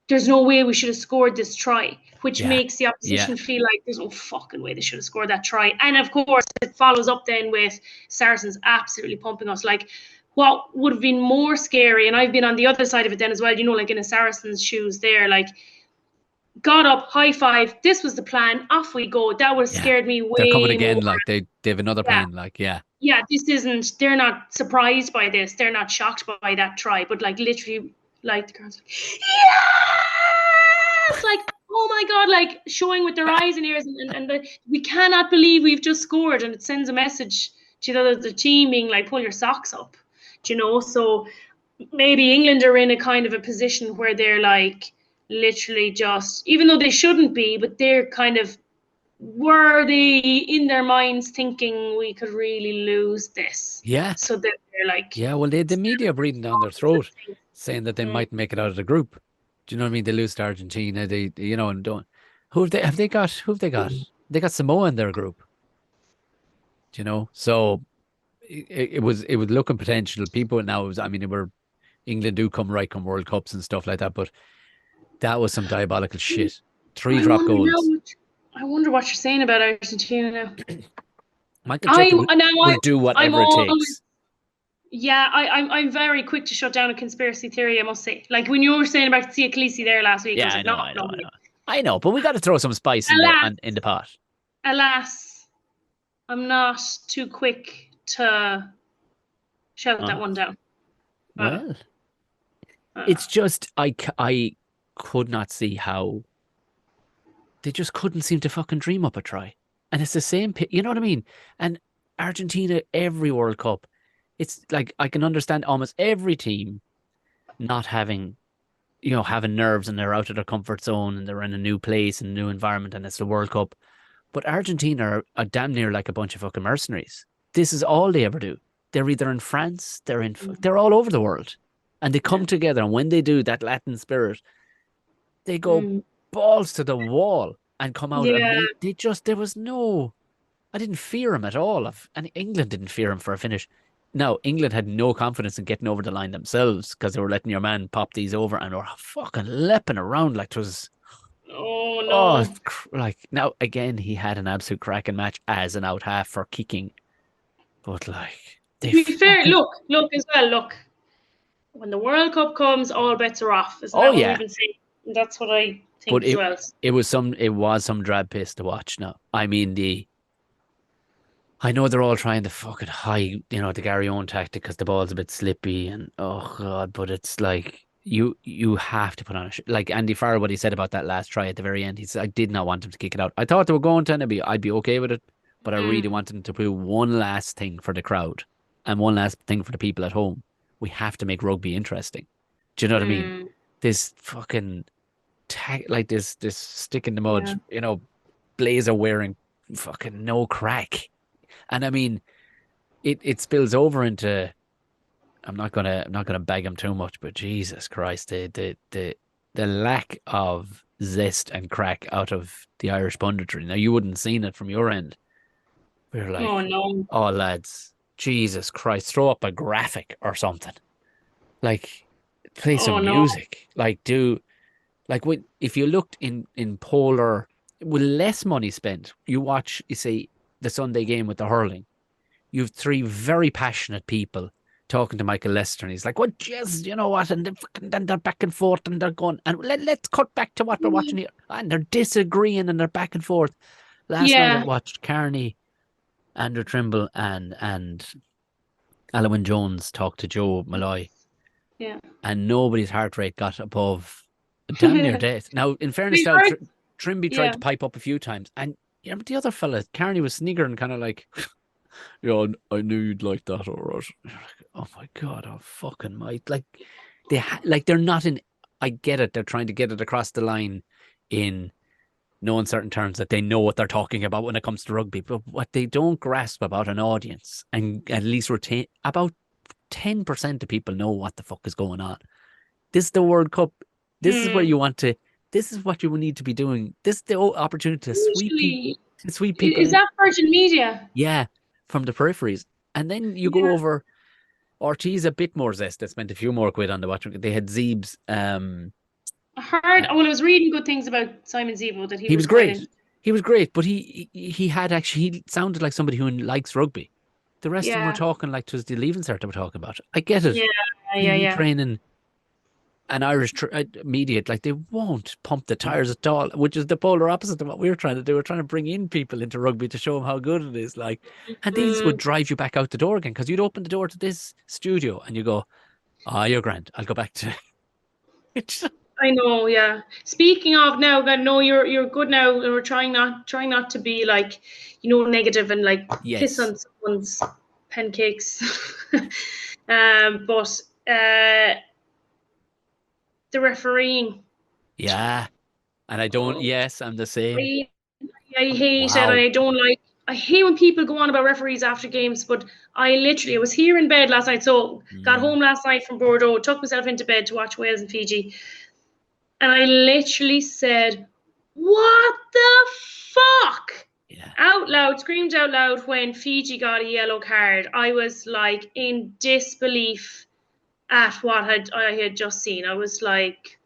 there's no way we should have scored this try, which makes the opposition feel like there's no fucking way they should have scored that try. And of course, it follows up then with Saracens absolutely pumping us. Like, what would have been more scary, and I've been on the other side of it then as well, like in a Saracens' shoes there, like, got up, high five, this was the plan, off we go. That would have scared me way more. They're coming again, like they have another plan, like, Yeah, this isn't, they're not surprised by this, they're not shocked by that try, but like literally, like the girls like, yes! Like, oh my God, like showing with their eyes and ears, we cannot believe we've just scored, and it sends a message to the team being like, pull your socks up, so maybe England are in a kind of a position where they're like literally just, even though they shouldn't be, but they're kind of, were they in their minds thinking we could really lose this? Yeah. So that they're like, yeah, well, the media breathing down their throat, saying that they might make it out of the group. Do you know what I mean? They lose to Argentina. They, and don't. Who have they got? Who have they got? They got Samoa in their group. Do you know? So it was looking potential. People now, England do come World Cups and stuff like that, but that was some diabolical shit. 3 drop goals. I wonder what you're saying about Argentina now. Michael Cheika will do whatever it takes. Yeah, I'm very quick to shut down a conspiracy theory, I must say. Like when you were saying about Sia Khaleesi there last week, yeah, I know, but we got to throw some spice in the pot. Alas, I'm not too quick to shout that one down. Well, it's just I could not see how they just couldn't seem to fucking dream up a try. And it's the same, you know what I mean? And Argentina, every World Cup, it's like I can understand almost every team not having, having nerves and they're out of their comfort zone and they're in a new place and a new environment and it's the World Cup. But Argentina are damn near like a bunch of fucking mercenaries. This is all they ever do. They're either in France, they're all over the world. And they come together, and when they do, that Latin spirit, they go balls to the wall and come out. Yeah. There was no, I didn't fear him at all. And England didn't fear him for a finish. No, England had no confidence in getting over the line themselves because they were letting your man pop these over and were fucking leaping around like it was. Oh no! Like now again, he had an absolute cracking match as an out half for kicking, but like. To be fair, look as well. Look, when the World Cup comes, all bets are off. Isn't that what we've been saying? That's what I think as well. It was some drab piss to watch. Now, I mean I know they're all trying to fucking hide, the Gary Owen tactic because the ball's a bit slippy and oh god, but it's like you have to put on like Andy Farrell, what he said about that last try at the very end. He said I did not want him to kick it out. I thought they were going to, and I'd be okay with it, but I really wanted them to do one last thing for the crowd and one last thing for the people at home. We have to make rugby interesting. Do you know what I mean? This fucking like this stick in the mud, blazer wearing fucking no crack. And I mean, it spills over into. I'm not gonna beg him too much, but Jesus Christ, the lack of zest and crack out of the Irish punditry. Now you wouldn't have seen it from your end. We're like, oh no, oh lads, Jesus Christ, throw up a graphic or something. Like, play some music. Like, if you looked in polar with less money spent, you say the Sunday game with the hurling. You have 3 very passionate people talking to Michael Lester, and he's like, "Well, yes, you know what?" And they're back and forth, and they're going, and let's cut back to what we're watching here, and they're disagreeing, and they're back and forth. Last night I watched Carney, Andrew Trimble, and Alwyn Jones talk to Joe Malloy. Yeah, and nobody's heart rate got above damn near death. Now, in fairness, Trimby tried to pipe up a few times, and but the other fella, Carney, was sniggering, kind of like, "Yeah, I knew you'd like that, all right." Oh my god, oh fucking might. Like they're not in. I get it. They're trying to get it across the line in no uncertain terms that they know what they're talking about when it comes to rugby. But what they don't grasp about an audience, and at least retain about 10% of people know what the fuck is going on. This is the World Cup. This is where you want to. This is what you need to be doing. This is the opportunity to sweep people. Is that Virgin Media? Yeah, from the peripheries, and then you go over. Ortiz a bit more zest. They spent a few more quid on the watch. They had Zeeb's. I heard. I was reading good things about Simon Zeebo, that he was great. He was great, but he sounded like somebody who likes rugby. The rest of them were talking like it was the Leaving Cert they were talking about. I get it. Yeah. Training an Irish media, like they won't pump the tires at all, which is the polar opposite of what we're trying to do. We're trying to bring in people into rugby to show them how good it is. Like, and these would drive you back out the door again, because you'd open the door to this studio and you go, "Ah, you're grand. I'll go back to." I know, yeah. Speaking of now, I know you're good now, and we're trying not to be like, negative and like piss Yes. on someone's pancakes. But the refereeing, Yeah. And I don't, oh, yes, I'm the same. I, I hate it, and Wow. I don't like. I hate when people go on about referees after games, but I was here in bed last night, so got Mm. home last night from Bordeaux, took myself into bed to watch Wales and Fiji. And I literally said, "What the fuck?" Yeah. Out loud, screamed out loud when Fiji got a yellow card. I was like in disbelief at what I had just seen. I was like,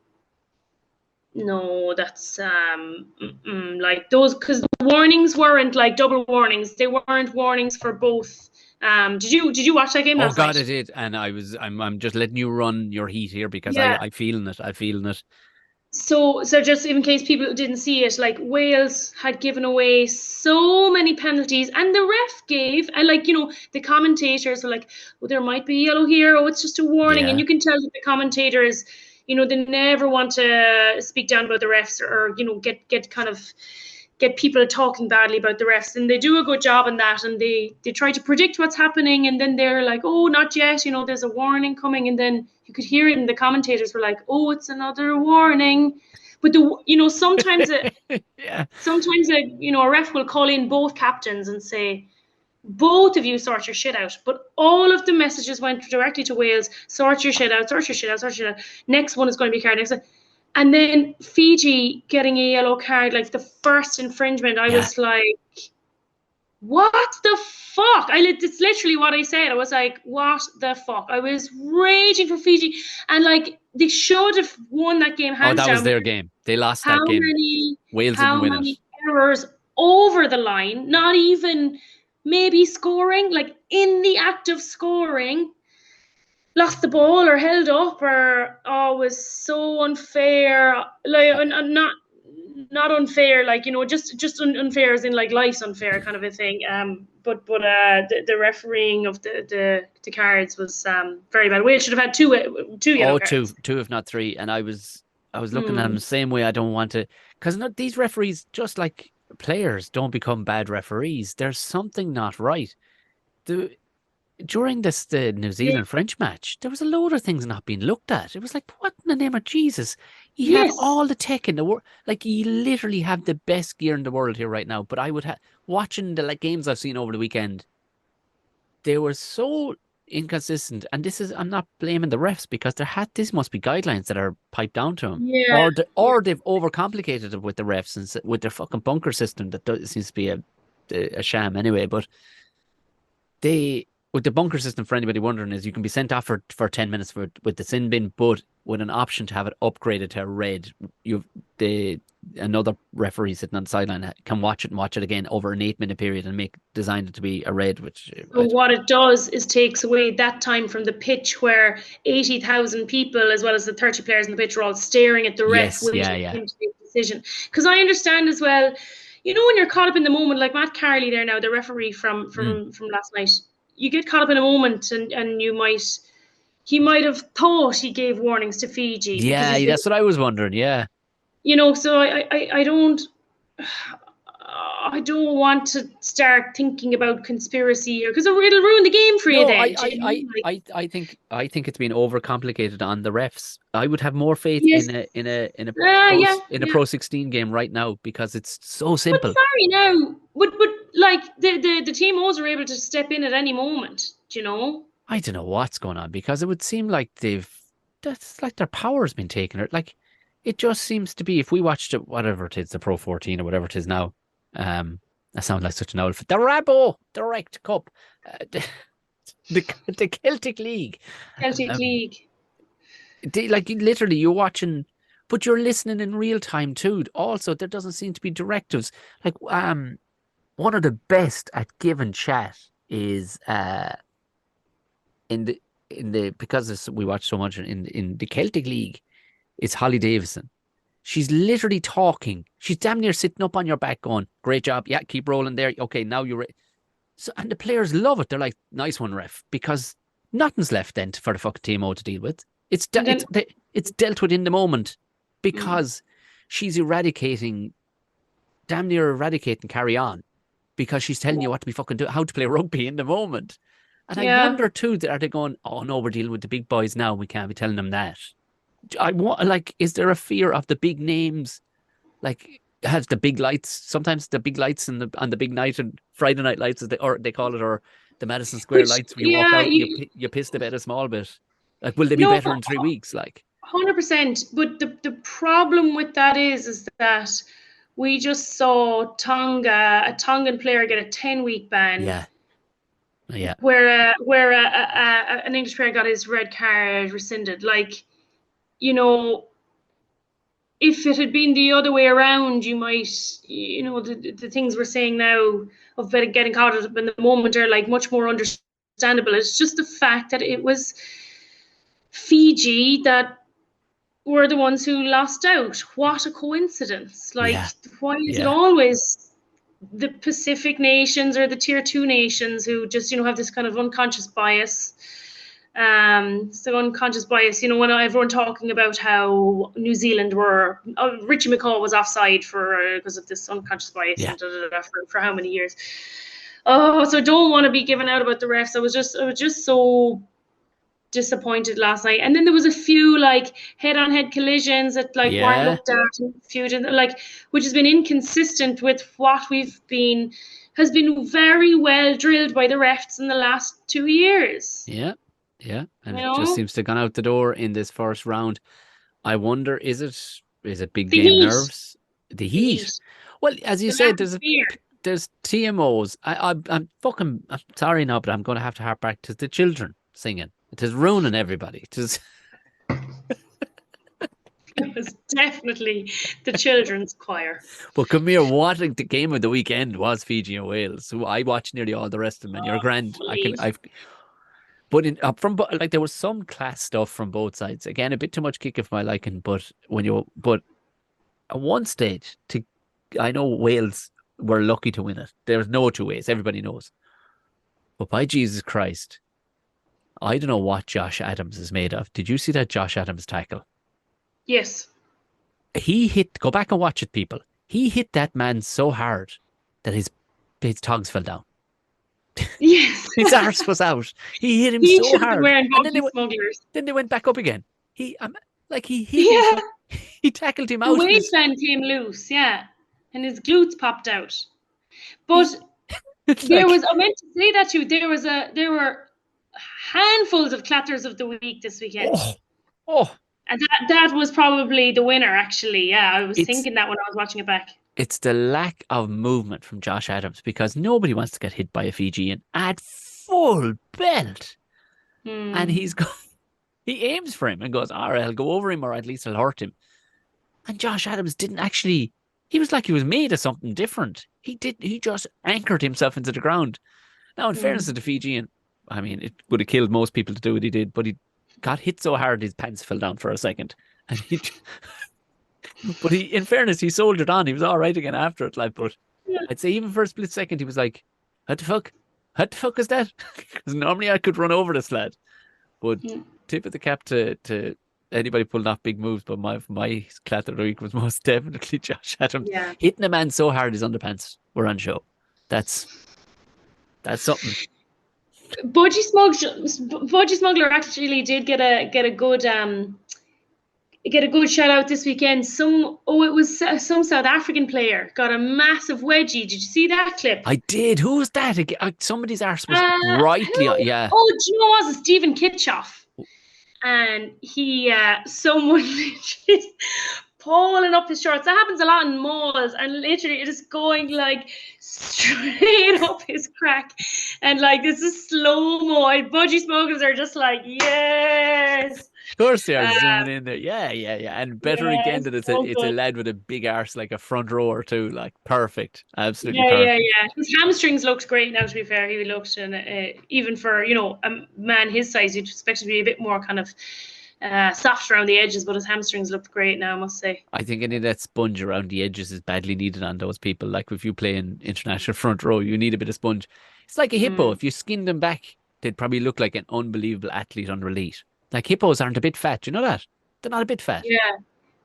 no, that's like those, because the warnings weren't like double warnings. They weren't warnings for both. Did you watch that game Oh last God, night? I did. And I'm just letting you run your heat here because Yeah. I feeling it. I feeling it. So just in case people didn't see it, like Wales had given away so many penalties, and the ref gave, and like the commentators were like, "Oh, there might be yellow here. Oh, it's just a warning," and Yeah. you can tell that the commentators, they never want to speak down about the refs, or get kind of get people talking badly about the refs, and they do a good job on that, and they try to predict what's happening, and then they're like, "Oh, not yet, there's a warning coming," and then you could hear it, and the commentators were like, "Oh, it's another warning." But sometimes Yeah. a ref will call in both captains and say, "Both of you sort your shit out." But all of the messages went directly to Wales: "Sort your shit out, sort your shit out, sort your shit out. Next one is going to be card next one." And then Fiji getting a yellow card, like the first infringement, I Yeah. was like, "What the fuck?" It's literally what I said. I was like, "What the fuck?" I was raging for Fiji, and like they should have won that game Oh, hands that was down. their game. They lost How that game. many Wales didn't how win it. many errors over the line? Not even maybe scoring, like in the act of scoring, lost the ball or held up, or was so unfair. Like Uh, not unfair, like just unfair as in like life's unfair kind of a thing. But the refereeing of the cards was very bad. Wales should have had two yellow Oh, two, cards. two, if not three. And I was looking at them Hmm. the same way. I don't want to, because these referees, just like players, don't become bad referees. There's something not right. The During the New Yeah. Zealand French match, there was a load of things not being looked at. It was like, what in the name of Jesus? You have Yes. all the tech in the world. Like, you literally have the best gear in the world here right now. But I would have, watching the games I've seen over the weekend, they were so inconsistent. And I'm not blaming the refs, because this must be guidelines that are piped down to them. Yeah. Or they've overcomplicated it with the refs and with their fucking bunker system seems to be a sham anyway. But they with the bunker system, for anybody wondering, is you can be sent off for 10 minutes with the sin bin, but with an option to have it upgraded to a red. Another referee sitting on the sideline can watch it and watch it again over an 8-minute period and designed it to be a red, which So what it does is takes away that time from the pitch where 80,000 people, as well as the 30 players in the pitch, are all staring at the ref, yes, waiting yeah, for yeah. him to make a decision. Because I understand as well, when you're caught up in the moment, like Matt Carley there now, the referee from Mm. from last night, you get caught up in a moment, and he might have thought he gave warnings to Fiji, because Yeah, that's what I was wondering. Yeah. so I don't want to start thinking about conspiracy here, because it'll ruin the game for you No, then. Do you know what I mean? Like, I think it's been overcomplicated on the refs. I would have more faith yes, yeah, in a yeah. Pro 16 game right now, because it's so But simple. sorry now, but like the TMOs are able to step in at any moment. Do you know? I don't know what's going on, because it would seem like that's like their power's been taken. Or like, it just seems to be, if we watched it, whatever it is, the Pro 14 or whatever it is now, that sounds like such an old, the Rabo Direct Cup, the Celtic League. Celtic Um, League. like, literally, you're watching, but you're listening in real time too. Also, there doesn't seem to be directives. Like, one of the best at giving chat is in the because we watch so much in the Celtic League, it's Holly Davison. She's literally talking. She's damn near sitting up on your back going, "Great job. Yeah, keep rolling there. Okay, now you're ready." So, and the players love it. They're like, "Nice one, ref," because nothing's left then for the fucking TMO to deal with. And then It's dealt with in the moment. because she's damn near eradicating Carry On, because she's telling you what to be fucking do, how to play rugby in the moment. And I wonder too, are they going, oh no, we're dealing with the big boys now, we can't be telling them that. Is there a fear of the big names? Like, has the big lights, sometimes the big lights on the big night, and Friday night lights, as they call it, or the Madison Square lights, when you walk out, you piss the bed a small bit. Like, will they be better in 3 weeks? Like, 100%. But the problem with that is that we just saw a Tongan player get a 10-week ban. Yeah. Where an English player got his red card rescinded. Like, if it had been the other way around, you might, the things we're saying now of getting caught up in the moment are like much more understandable. It's just the fact that it was Fiji that were the ones who lost out. What a coincidence. Like, why is it always the Pacific nations or the tier 2 nations who just, have this kind of unconscious bias? So unconscious bias, when everyone talking about how New Zealand Richie McCaw was offside because of this unconscious bias and for how many years. Oh, so I don't want to be given out about the refs. I was just so disappointed last night. And then there was a few like head-on-head collisions that weren't looked at, which has been inconsistent with what has been very well drilled by the refs in the last 2 years. Yeah, and it just seems to have gone out the door in this first round. I wonder, is it big game nerves? The heat. Well, as you said, there's TMOs. I'm sorry now, but I'm going to have to harp back to the children singing. It is ruining everybody. It was definitely the children's choir. Well, come here. What the game of the weekend was Fiji and Wales. So I watched nearly all the rest of them, and you're grand. But there was some class stuff from both sides. Again, a bit too much kick of my liking. But at one stage, I know Wales were lucky to win it. There's no two ways. Everybody knows. But by Jesus Christ, I don't know what Josh Adams is made of. Did you see that Josh Adams tackle? Yes. Go back and watch it, people. He hit that man so hard that his togs fell down. Yes. His arse was out. He hit him so hard. Then they went back up again. He hit him. He tackled him out. The waistband came loose, and his glutes popped out. But I meant to say that too. There were handfuls of clatters of the week this weekend. Oh. And that was probably the winner, actually. Yeah, I was thinking that when I was watching it back. It's the lack of movement from Josh Adams, because nobody wants to get hit by a Fijian at full belt. And he aims for him and goes, all right, I'll go over him, or at least I'll hurt him. And Josh Adams didn't actually, he was like he was made of something different. He just anchored himself into the ground. Now, in fairness to the Fijian, I mean, it would have killed most people to do what he did, but he got hit so hard his pants fell down for a second. And but in fairness, he soldiered on. He was all right again after it. But I'd say even for a split second, he was like, what the fuck? What the fuck is that? Because normally I could run over this lad. But tip of the cap to anybody pulling off big moves, but my clatter of the week was most definitely Josh Adams. Hitting a man so hard his underpants were on show. That's something. Budgie Smuggler actually did get a good shout out this weekend. It was some South African player got a massive wedgie. Did you see that clip? I did. Who was that? Somebody's arse was rightly on. Yeah. Oh, do you know what? It's Stephen Kitchoff. And someone literally pulling up his shorts. That happens a lot in malls, and literally it is going like straight up his crack, and like this is slow-mo. Budgie smugglers are just like, yes. Of course they are zooming in there. Yeah. And better again that it's a lad with a big arse, like a front row or two, like perfect. Absolutely perfect. Yeah. His hamstrings looked great now, to be fair. He looked, and even for, a man his size, you'd expect to be a bit more kind of soft around the edges, but his hamstrings looked great now, I must say. I think any of that sponge around the edges is badly needed on those people. Like if you play in international front row, you need a bit of sponge. It's like a hippo. If you skinned them back, they'd probably look like an unbelievable athlete under elite. Like hippos aren't a bit fat. Do you know that? They're not a bit fat. Yeah.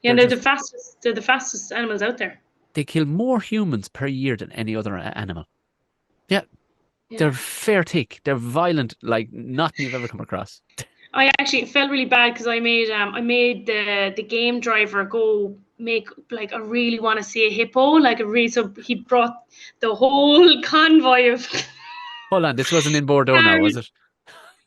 Yeah, they're the fastest animals out there. They kill more humans per year than any other animal. Yeah. They're fair thick. They're violent, like nothing you've ever come across. I actually felt really bad because I made the game driver go make like I really want to see a hippo, so he brought the whole convoy of Hold on, this wasn't in Bordeaux now, was it?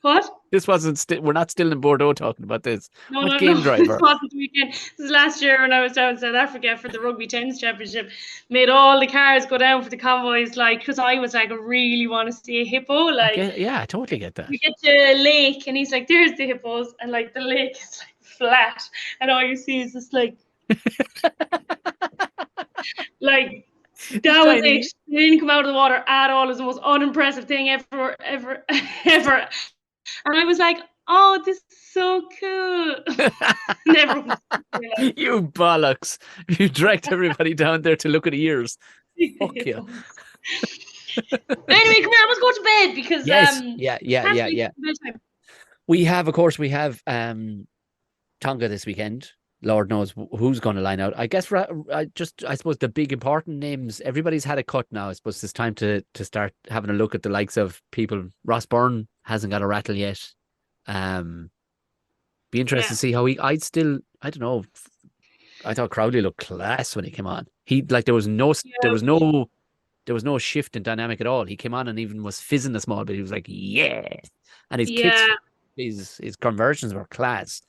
what? This wasn't. We're not still in Bordeaux talking about this. No, what game no. driver? This wasn't the weekend. This was last year when I was down in South Africa for the Rugby Tennis Championship. Made all the cars go down for the convoys, like, because I was like, I really want to see a hippo. Like, yeah, I totally get that. We get to a lake, and he's like, "There's the hippos," and like the lake is like flat, and all you see is just like, like. That was it. They didn't come out of the water at all. It was the most unimpressive thing ever. And I was like, oh, this is so cool. You bollocks. You dragged everybody down there to look at the ears. Fuck you. Anyway, come here. Let's go to bed because yeah. We have Tonga this weekend. Lord knows who's going to line out. I guess I suppose the big important names, everybody's had a cut now. I suppose it's time to start having a look at the likes of people. Ross Byrne hasn't got a rattle yet. Be interested to see how I don't know. I thought Crowley looked class when he came on. There was no shift in dynamic at all. He came on and even was fizzing a small bit. He was like, yeah. And his kicks, his conversions were class.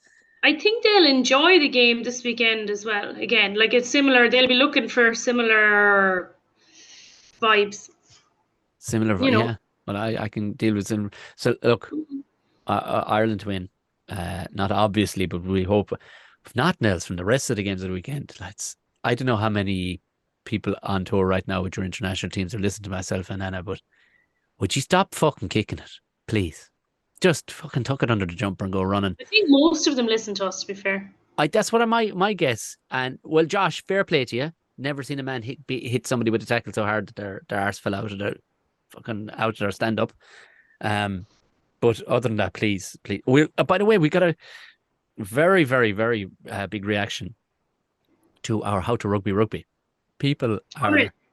I think they'll enjoy the game this weekend as well. Again, like it's similar. They'll be looking for similar vibes. Similar, yeah. Well, I can deal with them. So look, Ireland to win. Not obviously, but we hope. If nothing else, from the rest of the games of the weekend, I don't know how many people on tour right now with your international teams are listening to myself and Anna, but would you stop fucking kicking it, please? Just fucking tuck it under the jumper and go running. I think most of them listen to us, to be fair. That's what my guess. And well, Josh, fair play to you. Never seen a man hit somebody with a tackle so hard that their arse fell out of their stand up. But other than that, please. By the way, we got a very, very, very big reaction to our How to Rugby. People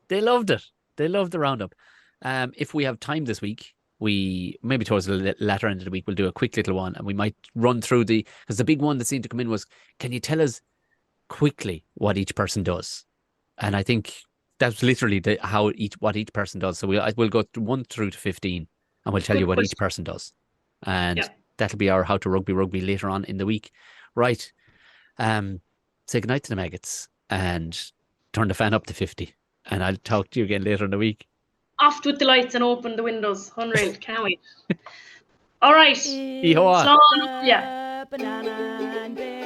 they loved it. They loved the roundup. If we have time this week, we maybe towards the latter end of the week, we'll do a quick little one, and we might run through because the big one that seemed to come in was, can you tell us quickly what each person does? And I think that's literally what each person does. So we'll go 1 through to 15, and we'll tell you what each person does, and that'll be our How to Rugby later on in the week. Right. Say goodnight to the maggots and turn the fan up to 50, and I'll talk to you again later in the week. Off with the lights and open the windows. Unreal. Can't wait. All right. Yeehaw. Yeah. Banana and bear.